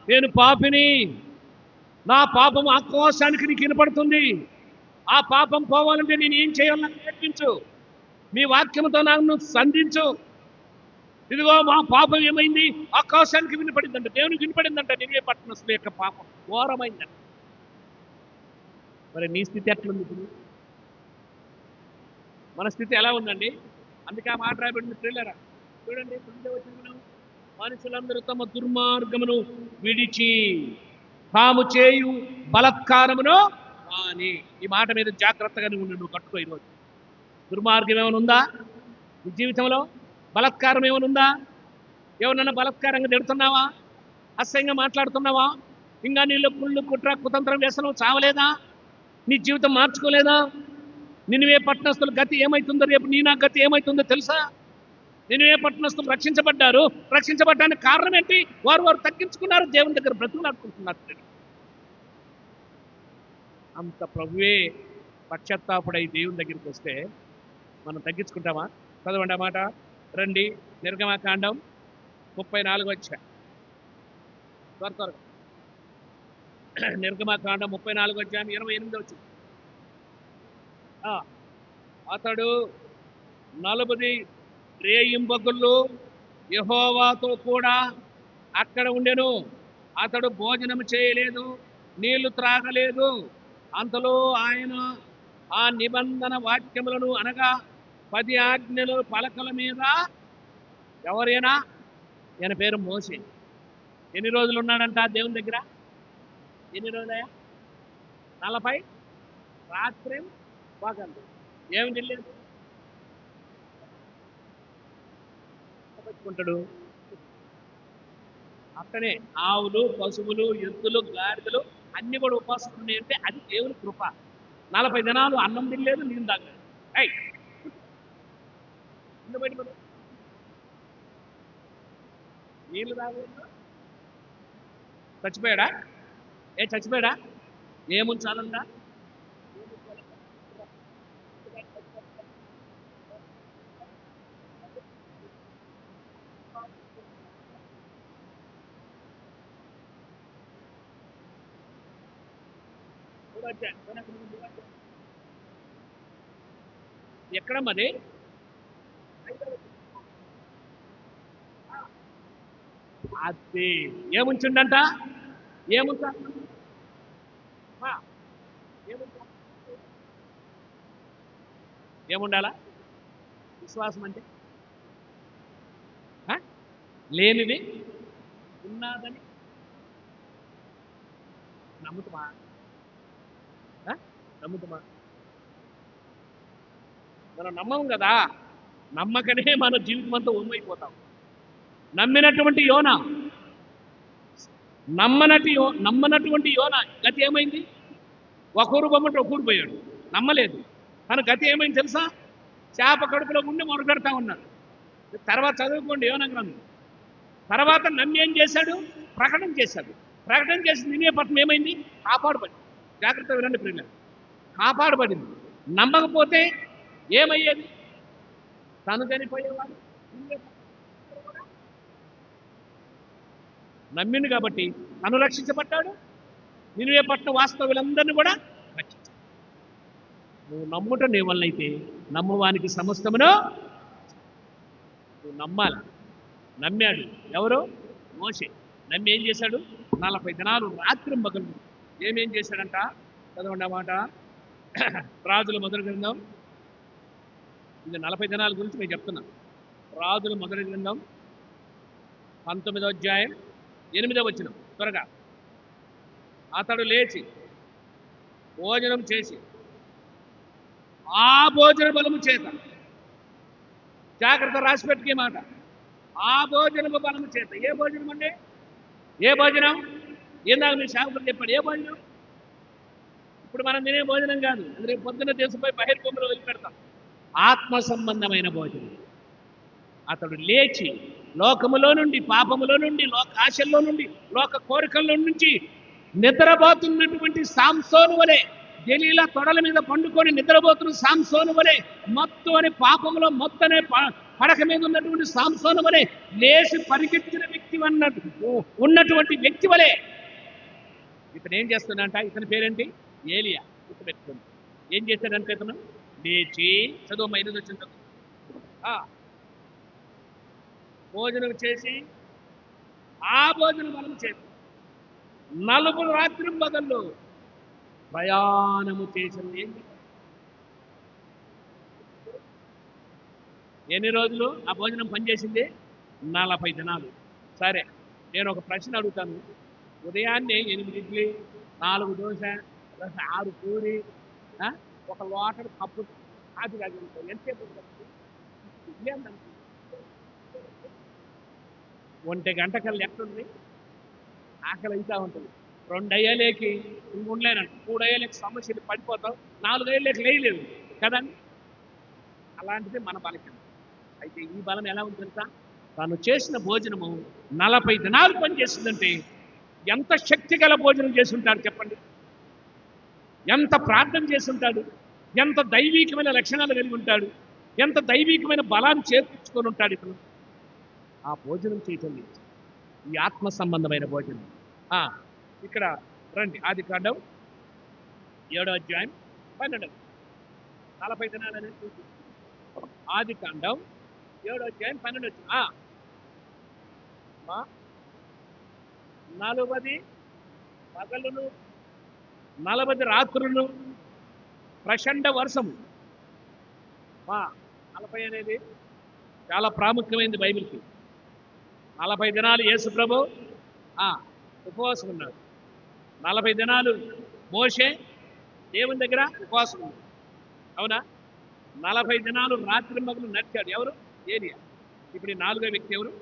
నేను పాపిని, నా పాపం ఆకాశానికి నీకు వినపడుతుంది, ఆ పాపం పోవాలంటే నేను ఏం చేయాలని నేర్పించు, మీ వాక్యంతో నన్ను సంధించు. ఇదిగో మా పాపం ఏమైంది? ఆకాశానికి వినపడిందంట, దేవునికి వినపడిందంట. నినివే పట్టణస్థుల యొక్క పాపం ఘోరమైందంట. మరి నీ స్థితి ఎట్లుంది ఇప్పుడు? మన స్థితి ఎలా ఉందండి? అందుకే ఆ మాట రాయబడింది. పిల్లరా చూడండి, మనుషులందరూ తమ దుర్మార్గమును విడిచి తాము చేయు బలత్కారమును అని. ఈ మాట మీద జాగ్రత్తగానే ఉండి నువ్వు కట్టుకో. ఈరోజు దుర్మార్గం ఏమైనా ఉందా నీ జీవితంలో? బలత్కారం ఏమైనా ఉందా? ఏమన్నా బలత్కారంగా తిడుతున్నావా? అసహ్యంగా మాట్లాడుతున్నావా? ఇంకా నీళ్ళు కుళ్ళు కుట్ర కుతంత్రం వ్యసనం చావలేదా? నీ జీవితం మార్చుకోలేదా? నినివే పట్టణస్థుల గతి ఏమైతుందో రేపు నీ నా గతి ఏమైతుందో తెలుసా? నినివే పట్టణస్థులు రక్షించబడ్డారు. రక్షించబడ్డానికి కారణం ఏంటి? వారు తగ్గించుకున్నారు, దేవుని దగ్గర బ్రతుకులాడుకుంటున్నారు. అంత ప్రభువే పశ్చాత్తాపుడై దేవుని దగ్గరికి వస్తే మనం తగ్గించుకుంటామా? చదవండి ఆ మాట రండి. నిర్గమకాండం 34 త్వరగా నిర్గమకాండం 34 28 అతడు 40 రేయింబగుళ్ళు యెహోవాతో కూడా అక్కడ ఉండెను. అతడు భోజనం చేయలేదు, నీళ్లు త్రాగలేదు. అంతలో ఆయన ఆ నిబంధన వాక్యములను అనగా 10 ఆజ్ఞలు పలకల మీద, ఎవరైనా ఈయన పేరు మోషే, ఎన్ని రోజులు ఉన్నాడంట దేవుని దగ్గర? ఎన్ని రోజులయ్యా? 40 రాత్రి పగలు. ఏమి తెలియదు పెట్టుకుంటాడు. అక్కడే ఆవులు, పశువులు, ఎద్దులు, గాడిదలు అన్ని కూడా ఉపాసం ఉన్నాయంటే అది దేవుని కృప. 40 దినాలు అన్నం తినలేదు, నీళ్ళు తాగలేదు. నీళ్ళు తాగలేదు, చచ్చిపోయాడా? చచ్చిపోయాడా? ఏముంచాలంట? మూడో అధ్యాయం ఎక్కడ మరి అది ఏముంచుండంట ఏముంటా ఏముండాలా విశ్వాసం అంటే లేనిది ఉన్నదని నమ్ముతామా నమ్ముతామా మనం నమ్మం కదా నమ్మకనే మన జీవితం అంతా ఒమ్మైపోతాం నమ్మినటువంటి యోన నమ్మనటువంటి యోన గతి ఏమైంది ఒకరు బొమ్మట ఒకరు పోయాడు నమ్మలేదు తన గతి ఏమైంది తెలుసా చేప కడుపులో ఉండి మొరగడతా ఉన్నాడు తర్వాత చదువుకోండి యోన గ్రంథం తర్వాత నమ్మి ఏం చేశాడు ప్రకటన చేసి నినే పట్నం ఏమైంది కాపాడబడింది జాగ్రత్త వినండి ప్రియులారా కాపాడబడింది నమ్మకపోతే ఏమయ్యేది తను చనిపోయేవాడు నమ్మింది కాబట్టి తను రక్షించబడ్డాడు నినివే పట్నం వాస్తవులందరినీ కూడా రక్షించాడు నువ్వు నమ్ముట నీ వల్ల అయితే నమ్మువానికి సమస్తమును నువ్వు నమ్మాలి నమ్మాడు ఎవరు మోషే నమ్మి ఏం చేశాడు 40 దినాలు రాత్రి మగలు ఏమేం చేశాడంట చదవండి మాట రాజుల మొదటి గ్రంథం ఇది 40 దినాల గురించి నేను చెప్తున్నాను రాజుల మొదటి గ్రంథం 19వ అధ్యాయం 8వ వచనం త్వరగా అతడు లేచి భోజనం చేసి ఆ భోజన బలము చేత జాగ్రత్త రాసి పెట్టుకే మాట ఆ భోజనము బలము చేత ఏ భోజనం అండి ఏ భోజనం ఇందాక మీ శాఖలు చెప్పాడు ఏ భోజనం ఇప్పుడు మనం తినే భోజనం కాదు అది రేపు పొద్దున్న దేశంపై బహిర్భూమిలో వదిలిపెడతాం ఆత్మ సంబంధమైన భోజనం అతడు లేచి లోకములో నుండి పాపములో నుండి లోక ఆశల్లో నుండి లోక కోరికల్లో నుంచి నిద్రపోతున్నటువంటి సాంసోను వలె గెలీలా తొడల మీద పండుకొని నిద్రపోతున్న సాంసోను వలె మత్తు అని పాపములో మొత్తనే పడక మీద ఉన్నటువంటి సాంసోను వలె లేచి పరిగెత్తిన వ్యక్తి ఉన్నటువంటి వ్యక్తి వలె ఇతను ఏం చేస్తున్నాడంట ఇతని పేరేంటి ఏలియా గుర్తుపెట్టుకోండి ఏం చేశాడంటే ఇతను లేచి చదువు 5 వచ్చిన భోజనం చేసి ఆ భోజనం మనం చేసి 4 రాత్రి పగళ్ళు ప్రయాణము చేసింది ఎన్ని రోజులు ఆ భోజనం పనిచేసింది 40 దినాలు సరే నేను ఒక ప్రశ్న అడుగుతాను ఉదయాన్నే 8 ఇడ్లీ 4 దోశ 6 పూరి ఒక వాటర్ కప్పు కాదు కాదు ఎంతసేపు ఒంటి గంట కల్లా ఎక్కడుంది ఆకలి అవుతా ఉంటుంది 2 అయ్యేలేకి ఉండలేనంట 3 అయ్యేలేకి సమస్యలు పడిపోతాం 4 అయ్యేలేకి లేయలేదు కదండి అలాంటిది మన బలహీనత అయితే ఈ బలం ఎలా ఉంది తెలుసా తాను చేసిన భోజనము 40 దినాలు పనిచేస్తుందంటే ఎంత శక్తి గల భోజనం చేసి ఉంటాడు చెప్పండి ఎంత ప్రార్థన చేసి ఉంటాడు ఎంత దైవీకమైన లక్షణాలు కలిగి ఉంటాడు ఎంత దైవీకమైన బలాన్ని చేర్చుకొని ఉంటాడు ఇతను ఆ భోజనం చేయటం ఈ ఆత్మ సంబంధమైన భోజనం ఇక్కడ రండి ఆదికాండం 7వ అధ్యాయం 12 40 దినాలు అనేది ఆదికాండం 7వ అధ్యాయం 12 40 పగలును 40 రాత్రులను ప్రచండ వర్షము 40 అనేది చాలా ప్రాముఖ్యమైనది బైబిల్కి 40 దినాలు యేసు ప్రభు ఉపవాసం ఉన్నాడు 40 దినాలు మోషే దేవుని దగ్గర ఉపవాసం ఉన్నాడు అవునా 40 దినాలు రాత్రి మగలు నడిచాడు ఎవరు ఏలియా ఇప్పుడు ఈ 4వ వ్యక్తి ఎవరు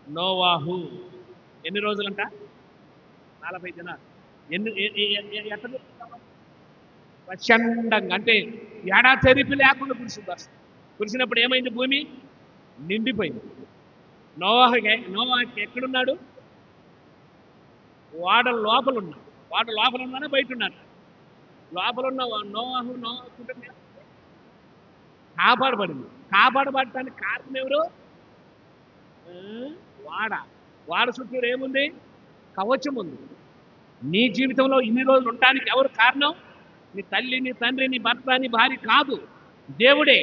నోవాహు ఎన్ని రోజులంట 40 దినాలు ఎక్కడ ప్రచండంగా అంటే ఏడా తెరిపి లేకుండా కురిసింది కురిసినప్పుడు ఏమైంది భూమి నిండిపోయింది నోవాహుకి ఎక్కడున్నాడు వాడ లోపల ఉన్నానే బయట ఉన్నాడు లోపల ఉన్న నోవాహు కుటుంబం కాపాడబడటానికి కారణం ఎవరు వాడ చుట్టూరు ఏముంది కవచం ఉంది నీ జీవితంలో ఇన్ని రోజులు ఉండడానికి ఎవరు కారణం? నీ తల్లి, నీ తండ్రి, నీ భర్త, నీ భార్య కాదు, దేవుడే.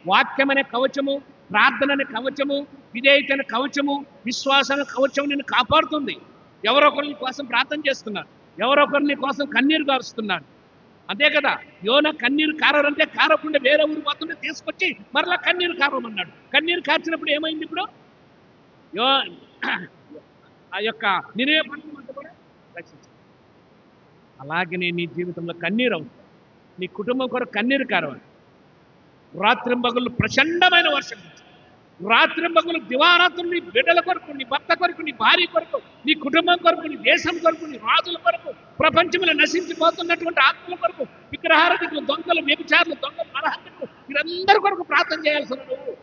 వాక్యం అనే కవచము, ప్రార్థన అనే కవచము, విధేయత అనే కవచము, విశ్వాసం అనే కవచం నిన్ను కాపాడుతుంది. ఎవరొకరు నీ కోసం ప్రార్థన చేస్తున్నారు, ఎవరొకరు నీ కోసం కన్నీరు గారుస్తున్నారు. అంతే కదా. యోన కన్నీరు కారంటే కారకుండా వేరే ఊరు పోతుంటే తీసుకొచ్చి మరలా కన్నీరు కారమన్నాడు. కన్నీరు కార్చినప్పుడు ఏమైంది? ఇప్పుడు యో ఆ యొక్క నినే పట్టణం అంతా కూడా రక్షించాడు. అలాగే నీ జీవితంలో కన్నీరు అవుతుంది, నీ కుటుంబం కొరకు కన్నీరు కారవాలి. రాత్రింబగళ్ళు ప్రచండమైన వర్షం, రాత్రింబగళ్ళు దివారాత్రులు నీ బిడ్డల కొరకు, నీ భర్త కొరకు, నీ భార్య కొరకు, నీ కుటుంబం కొరకు, నీ దేశం కొరకు, నీ రాజుల కొరకు, ప్రపంచంలో నశించిపోతున్నటువంటి ఆత్మల కొరకు, విగ్రహారధికులు, దొంగలు, వ్యభిచారులు, దొంగలు, నరహంతకులు, వీరందరి కొరకు ప్రార్థన చేయాల్సిన నువ్వు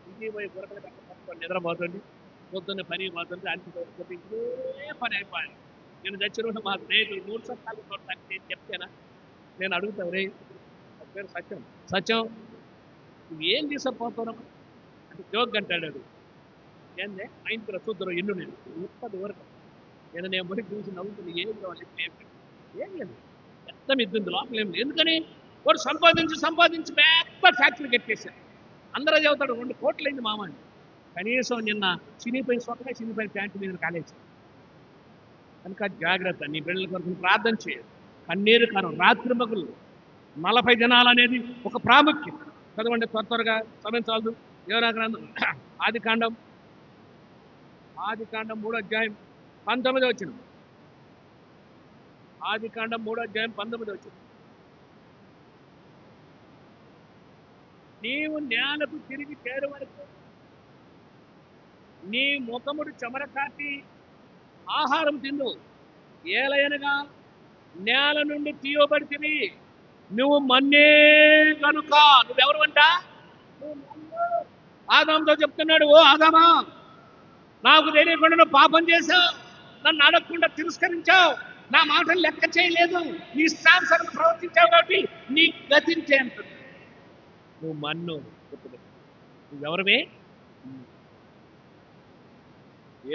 ఇంటికి పోయి గురకలు కట్టుకొని నిద్రపోతుంది, పొద్దున్న పని పోతుంది, అంటిపోతుంది, ఇదే పని అయిపోయింది. నేను చచ్చిన మా స్నేహితులు 3 సంవత్సరాలు చూడటానికి నేను చెప్తేనా, నేను అడుగుతావు, రే పేరు సత్యం, సత్యం నువ్వు ఏం తీసుకుపోతున్నావు అంటే జోక్ అంటాడు. అది ఏందే ఆయన చూద్దరు ఎన్ను నేను ముప్పది వరకు నేను మురికి చూసి నవ్వుతుంది. ఏం కావాలి? ఏం లేదు, ఎంత ఇద్దుంది లోపల ఏం లేదు. ఎందుకని వాడు సంపాదించి పెద్ద ఫ్యాక్టరీ కట్టేశారు. అందరూ చదువుతాడు 2 కోట్లు అయింది మామ అని. కనీసం నిన్న చినిపోయిన సొక్కగా చినిపోయిన ప్యాంటు మీద కాలేసి. కనుక జాగ్రత్త, నీ బిడ్డల కొరకు ప్రార్థన చేయాలి. కన్నీరు కారం, రాత్రి మగులు 40 దినాలు అనేది ఒక ప్రాముఖ్యత. చదవండి త్వరగా, సమయం చాలదు. యోనా గ్రంథం ఆదికాండం 3వ అధ్యాయం 19వ వచనం. ఆదికాండం 3వ అధ్యాయం 19వ వచనం. నీవు నేలకు తిరిగి చేరు వరకు నీ ముఖముడు చెమర కాటి ఆహారం తిందు, ఏలయనగా నేల నుండి తీయబడితివి, నువ్వు మన్నే కనుక. నువ్వెవరు అంట? ఆదాముతో చెప్తున్నాడు, ఓ ఆదామా, నాకు తెలియకుండా నువ్వు పాపం చేశావు, నన్ను అడగకుండా తిరస్కరించావు, నా మాటలు లెక్క చేయలేదు, నీ ఇష్టానుసారం ప్రవర్తించావు, కాబట్టి నీ గతించే అంటుంది. నువ్వు మన్ను. నువ్వెవరమే?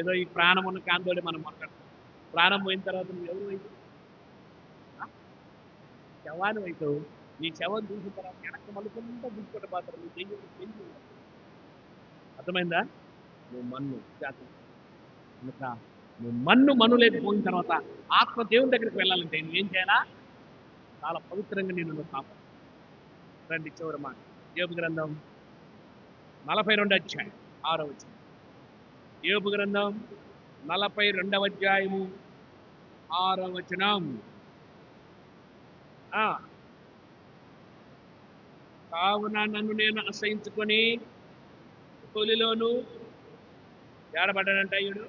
ఏదో ఈ ప్రాణం ఉన్న కాంతోడే మనం మాట్లాడతాం. ప్రాణం పోయిన తర్వాత నువ్వు ఎవరు అయితే శవాన్ని అవుతావు. నీ శవం చూసిన తర్వాత వెనక్కి మలుకుంటా దిక్కుట పాత్ర నువ్వు చెయ్యి. అర్థమైందా? నువ్వు మన్ను జాతి. కనుక నువ్వు మన్ను లేకపోయిన తర్వాత ఆత్మ దేవుని దగ్గరికి వెళ్ళాలంటే నువ్వేం చేయాలా? చాలా పవిత్రంగా నువ్వు కాపాడు. రండి చివరి మాట, యోబు గ్రంథం 42వ అధ్యాయం 6వ వచనం. యోబు గ్రంథం 42వ అధ్యాయము 6వ వచనం. కావున నన్ను నేను అసహించుకొని తొలిలోను ఏడబడ్డాడంట ఈయుడు.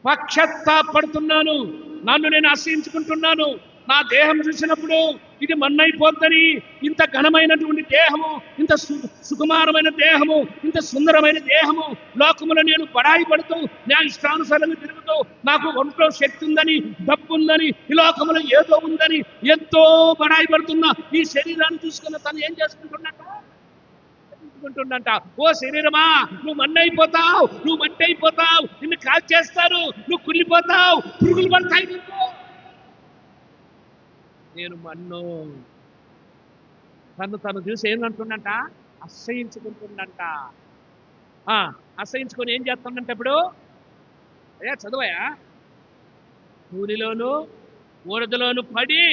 పక్షత్తాపడుతున్నాను, నన్ను నేను అసహించుకుంటున్నాను. నా దేహం చూసినప్పుడు ఇది మన్నైపోద్దని, ఇంత ఘనమైనటువంటి దేహము, ఇంత సుకుమారమైన దేహము, ఇంత సుందరమైన దేహము లోకములో నేను బడాయి పడుతూ, నా ఇష్టానుసారంగా తిరుగుతూ, నాకు ఒంట్లో శక్తి ఉందని, డబ్బు ఉందని, ఈ లోకములో ఏదో ఉందని ఎంతో బడాయి పడుతున్నా ఈ శరీరాన్ని చూసుకున్న తను ఏం చేసుకుంటున్నట్ట? ఓ శరీరమా, నువ్వు మన్నైపోతావు, నువ్వు మట్టి అయిపోతావు, నిన్ను కాల్చేస్తారు, నువ్వు కుళ్ళిపోతావు, పురుగులు పడతాయి నీకు. నేను మన్ను. తను చూసి ఏంటంటుండంట? అసహించుకుంటుండంట. అసహించుకొని ఏం చేస్తుందంట ఇప్పుడు? అయ్యా చదువయా, పూరిలోను ఊరదలోను పడి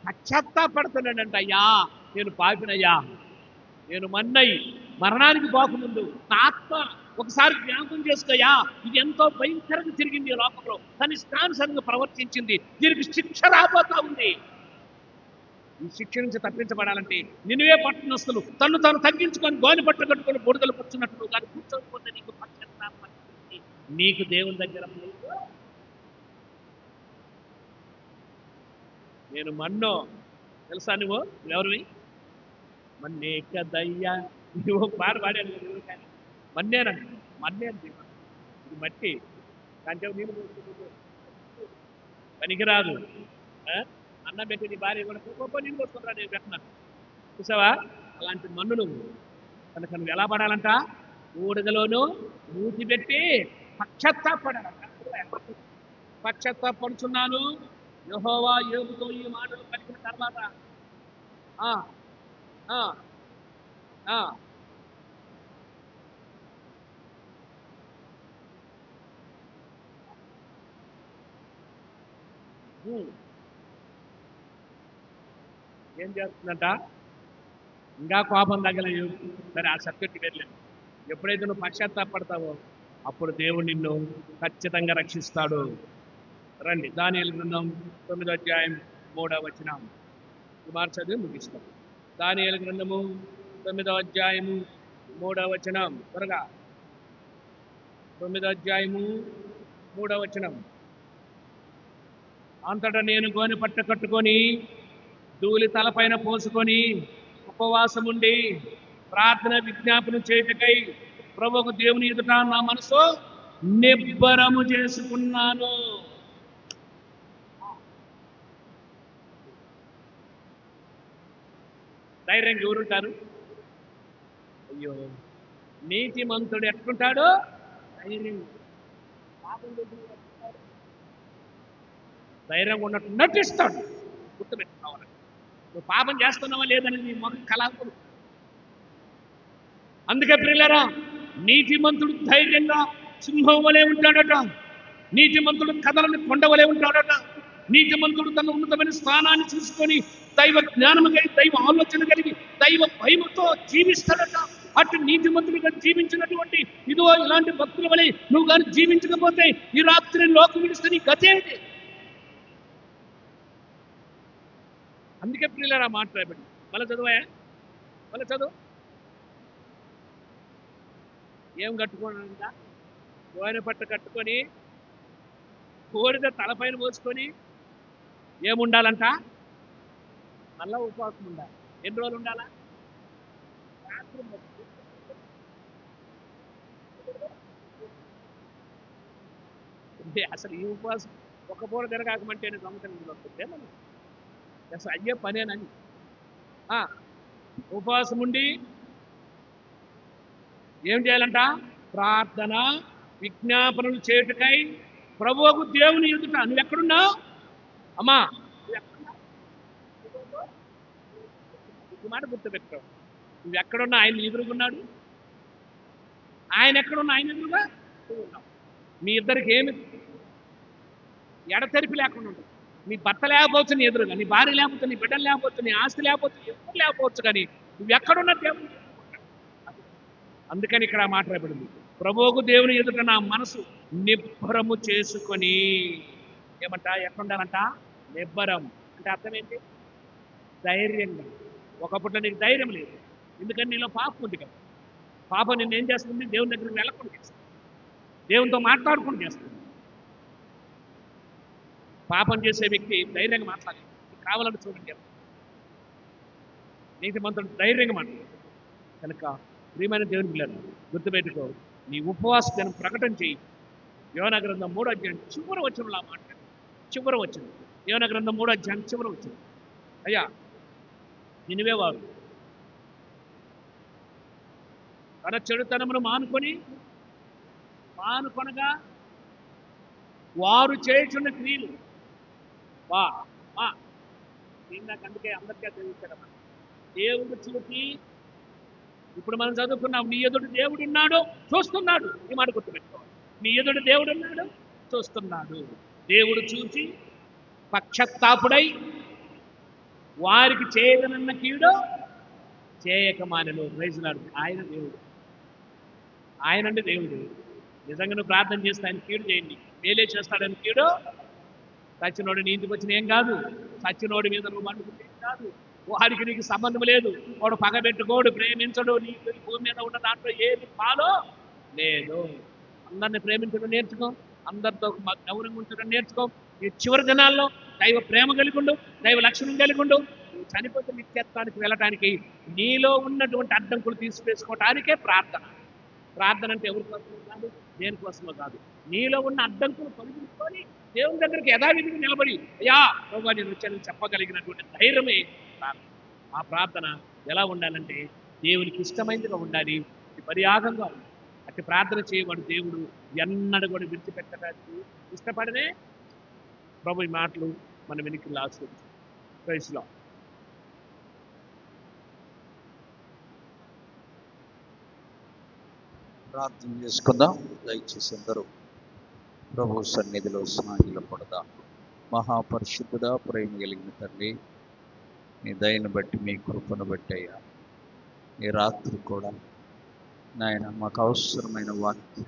పశ్చాత్తాపడుతున్నాడంట. అయ్యా నేను పాపినయ్యా, నేను మన్నై మరణానికి పోకముందు నా ఆత్మ ఒకసారి జ్ఞాపకం చేసుకోయా, ఇది ఎంతో భయంకరంగా తిరిగింది ఈ లోకంలో, తన ఇష్టానుసారంగా ప్రవర్తించింది, దీనికి శిక్ష రాబోతా ఉంది. ఈ శిక్ష నుంచి తప్పించబడాలంటే నినివే పట్టణస్తులు తను తగ్గించుకొని గోని పట్టు కట్టుకొని బుడదలు కూర్చున్నట్టు కానీ కూర్చోకపోతే నీకు పశ్చాత్తాపం, నీకు దేవుని దగ్గర నేను మన్నో. తెలుసా నువ్వు ఎవరివి? మన్నే కదయ్యా. నువ్వు పాడాను మన్నేనండి, మన్నేనండి, ఇది మట్టి కంటే నీళ్ళు పనికిరాదు. అన్నం పెట్టి నీ భార్య కూడా గొప్ప నీళ్ళు పోసుకుంటా, నేను పెట్టినాను చూసావా? అలాంటి మన్ను నువ్వు. కనుక నువ్వు ఎలా పడాలంట? బూడిదలోను మూతి పెట్టి పశ్చాత్తాపడాలి. పశ్చాత్తాపడుచున్నాను. యెహోవా యోబుతో ఈ మాటలు పలికిన తర్వాత ఆ ఆ ఆ ఉమ్, ఏం చేస్తుందంట? ఇంకా కోపం తగ్గల యోబు. సరే, ఆ సబ్జెక్ట్ వెళ్ళాను. ఎప్పుడైతే నువ్వు పశ్చాత్తాపడతావో అప్పుడు దేవుడు నిన్ను ఖచ్చితంగా రక్షిస్తాడు. రండి, దానియేలు గ్రంథం 9వ అధ్యాయం 3వ వచనం. కుమార్ చదివి ముగిస్తాం. దానియేలు గ్రంథము 9వ అధ్యాయము 3వ వచనం. త్వరగా. 9వ అధ్యాయము 3వ వచనం. అంతటా నేను గోనె పట్ట కట్టుకొని ధూళి తలపైన పోసుకొని ఉపవాసముండి ప్రార్థన విజ్ఞాపనం చేయుటకై ప్రభువుకు దేవుని ఎదుట నా మనసు నిబ్బరము చేసుకున్నాను. ధైర్యంగా ఎవరుంటారు? అయ్యో, నీతిమంతుడు ఎట్లుంటాడు? ధైర్యం. పాపం చేసిన వాడు ఎట్లుంటాడు? ధైర్యంగా ఉన్నట్టు నటిస్తాడు. గుర్తుపెట్టుకోవాలి. నువ్వు పాపం చేస్తున్నావా లేదని నీ మొదటి కళాకులు. అందుకే ప్రియులారా, నీతిమంతుడు ధైర్యంగా సింహం వలె ఉంటాడట. నీతిమంతుడు కథలను కొండవలే ఉంటాడట. నీతిమంతుడు తన ఉన్నతమైన స్థానాన్ని చూసుకొని దైవ జ్ఞానము కలిగి, దైవ ఆలోచన కలిగి, దైవ భయముతో జీవిస్తాడట. అటు నీతిమంతుడిగా జీవించినటువంటి ఇదిగో ఇలాంటి భక్తుల వలె నువ్వు కానీ జీవించకపోతే ఈ రాత్రి లోకం విడిస్తే నీ గతి ఏంటి? అందుకే ప్రియులారా మాట్లాడబడి మళ్ళీ చదువాయా? మళ్ళీ చదువు. ఏం కట్టుకోనంట? గోనె పట్ట కట్టుకొని కోడిద తలపైన పోసుకొని ఏముండాలంట? మళ్ళా ఉపవాసం ఉండాలి. ఎన్ని రోజులు ఉండాలా? రాత్రి అసలు ఈ ఉపవాసం ఒక పూట తిరగాకమంటే సంవత్సరం వస్తుంటే మనం అసలు అయ్యే పనేనని ఉపవాసం ఉండి ఏం చేయాలంట? ప్రార్థన విజ్ఞాపనలు చేయుటకై ప్రభువుకు దేవుని ఎదుట. నువ్వు ఎక్కడున్నావు అమ్మా? ఈ మాట గుర్తుపెట్టావు. నువ్వు ఎక్కడున్నా ఆయన ఎదురుగున్నాడు. ఆయన ఎక్కడున్నా ఆయన ఎదురుగా నువ్వు ఉన్నావు. మీ ఇద్దరికి ఏమి ఎడతెరిపి లేకుండా ఉండదు. నీ భర్త లేకపోవచ్చు నీ ఎదురుగా, నీ భార్య లేకపోతే, నీ బిడ్డలు లేకపోవచ్చు, నీ ఆస్తి లేకపోవచ్చు, ఎవరు లేకపోవచ్చు, కానీ నువ్వు ఎక్కడున్నా దేవుడు. అందుకని ఇక్కడ మాట్లాడబడింది, ప్రభువుకు దేవుని ఎదుట నా మనసు నిబ్బరము చేసుకొని. ఏమంట? ఎట్లుండాలంట? నిబ్బరం అంటే అర్థం ఏంటి? ధైర్యంగా. ఒకప్పుడు నీకు ధైర్యం లేదు, ఎందుకని నీలో పాపం ఉంది కదా. పాపం నిన్ను ఏం చేస్తుంది? దేవుని దగ్గరికి వెళ్ళకుండా చేస్తుంది, దేవునితో మాట్లాడుకుండా చేస్తుంది. పాపం చేసే వ్యక్తి ధైర్యంగా మాట్లాడాలి. కావాలని చూడండి, నీతిమంతుడు ధైర్యంగా మాట్లాడు. కనుక ప్రియమైన దేవుని పిల్లలు గుర్తుపెట్టుకో, నీ ఉపవాస దినం ప్రకటన చేయి. యోనా గ్రంథం 3వ అధ్యాయం చివరి వచనంలో మాట్లాడు. చివరి వచనం, యోనా గ్రంథం 3వ అధ్యాయం చివరి వచనం. అయ్యా, నినివే వారు తన చెడుతనమును మానుకొనగా వారు చేయుచున్న క్రియలు నాకు అందుకే అందరికీ తెలుస్తారమ్మా. దేవుడు చూసి, ఇప్పుడు మనం చదువుకున్నాం, నీ ఎదుటి దేవుడు ఉన్నాడు, చూస్తున్నాడు. ఈ మాట గుర్తుపెట్టుకోవాలి. నీ ఎదుటి దేవుడు ఉన్నాడు, చూస్తున్నాడు. దేవుడు చూసి పక్షతాపుడై వారికి చేయగలన్న కీడు చేయకమానెను. ప్రైజ్లాడు. ఆయన దేవుడు, ఆయనండి దేవుడు. నిజంగా నువ్వు ప్రార్థన చేస్తే ఆయన కీడు చేయండి, మేలే చేస్తాడని. కీడు సచ్చినోడు నీ ఇంటికి వచ్చిన ఏం కాదు. సచ్చినోడి మీద నువ్వు పండుకుంటే ఏం కాదు. వాడికి నీకు సంబంధం లేదు. వాడు పగబెట్టుకోడు, ప్రేమించడు. నీకు భూమి మీద ఉన్న దాంట్లో ఏది పాలో లేదు. అందరిని ప్రేమించడం నేర్చుకో, అందరితో గౌరవంగా ఉంచడం నేర్చుకో. ఈ చివరి దినాల్లో దైవ ప్రేమ కలిగిండు, దైవ లక్షణం కలిగిండు. నువ్వు చనిపోతే నిత్యత్వానికి వెళ్ళటానికి నీలో ఉన్నటువంటి అడ్డంకులు తీసివేసుకోవటానికే ప్రార్థన. ప్రార్థన అంటే ఎవరి కోసమో కాదు, దేనికోసమో కాదు. నీలో ఉన్న అడ్డంకులు తొలగించుకొని దేవుని దగ్గరికి యథావిధిగా నిలబడి, అయ్యా ప్రభు నేను వచ్చానని చెప్పగలిగినటువంటి ధైర్యమే ప్రార్థన. ఆ ప్రార్థన ఎలా ఉండాలంటే దేవునికి ఇష్టమైనదిగా ఉండాలి, ఇది పరియాగంగా ఉండాలి. అట్టి ప్రార్థన చేయవాడు దేవుడు ఎన్నడూ కూడా విడిచిపెట్టడానికి ఇష్టపడనే. ప్రభు ఈ మాటలు మన వెనికి ఆశీర్వదించు. Praise Lord. ప్రార్థన చేసుకుందాం. దయచేసి అందరూ ప్రభు సన్నిధిలో సాగిలపడదాం. మహాపరిశుద్ధుడా, ప్రేమ కలిగిన తండ్రి, నీ దయను బట్టి, మీ కృపను బట్టి అయ్యా, ఈ రాత్రి కూడా నాయన మాకు అవసరమైన వాక్యం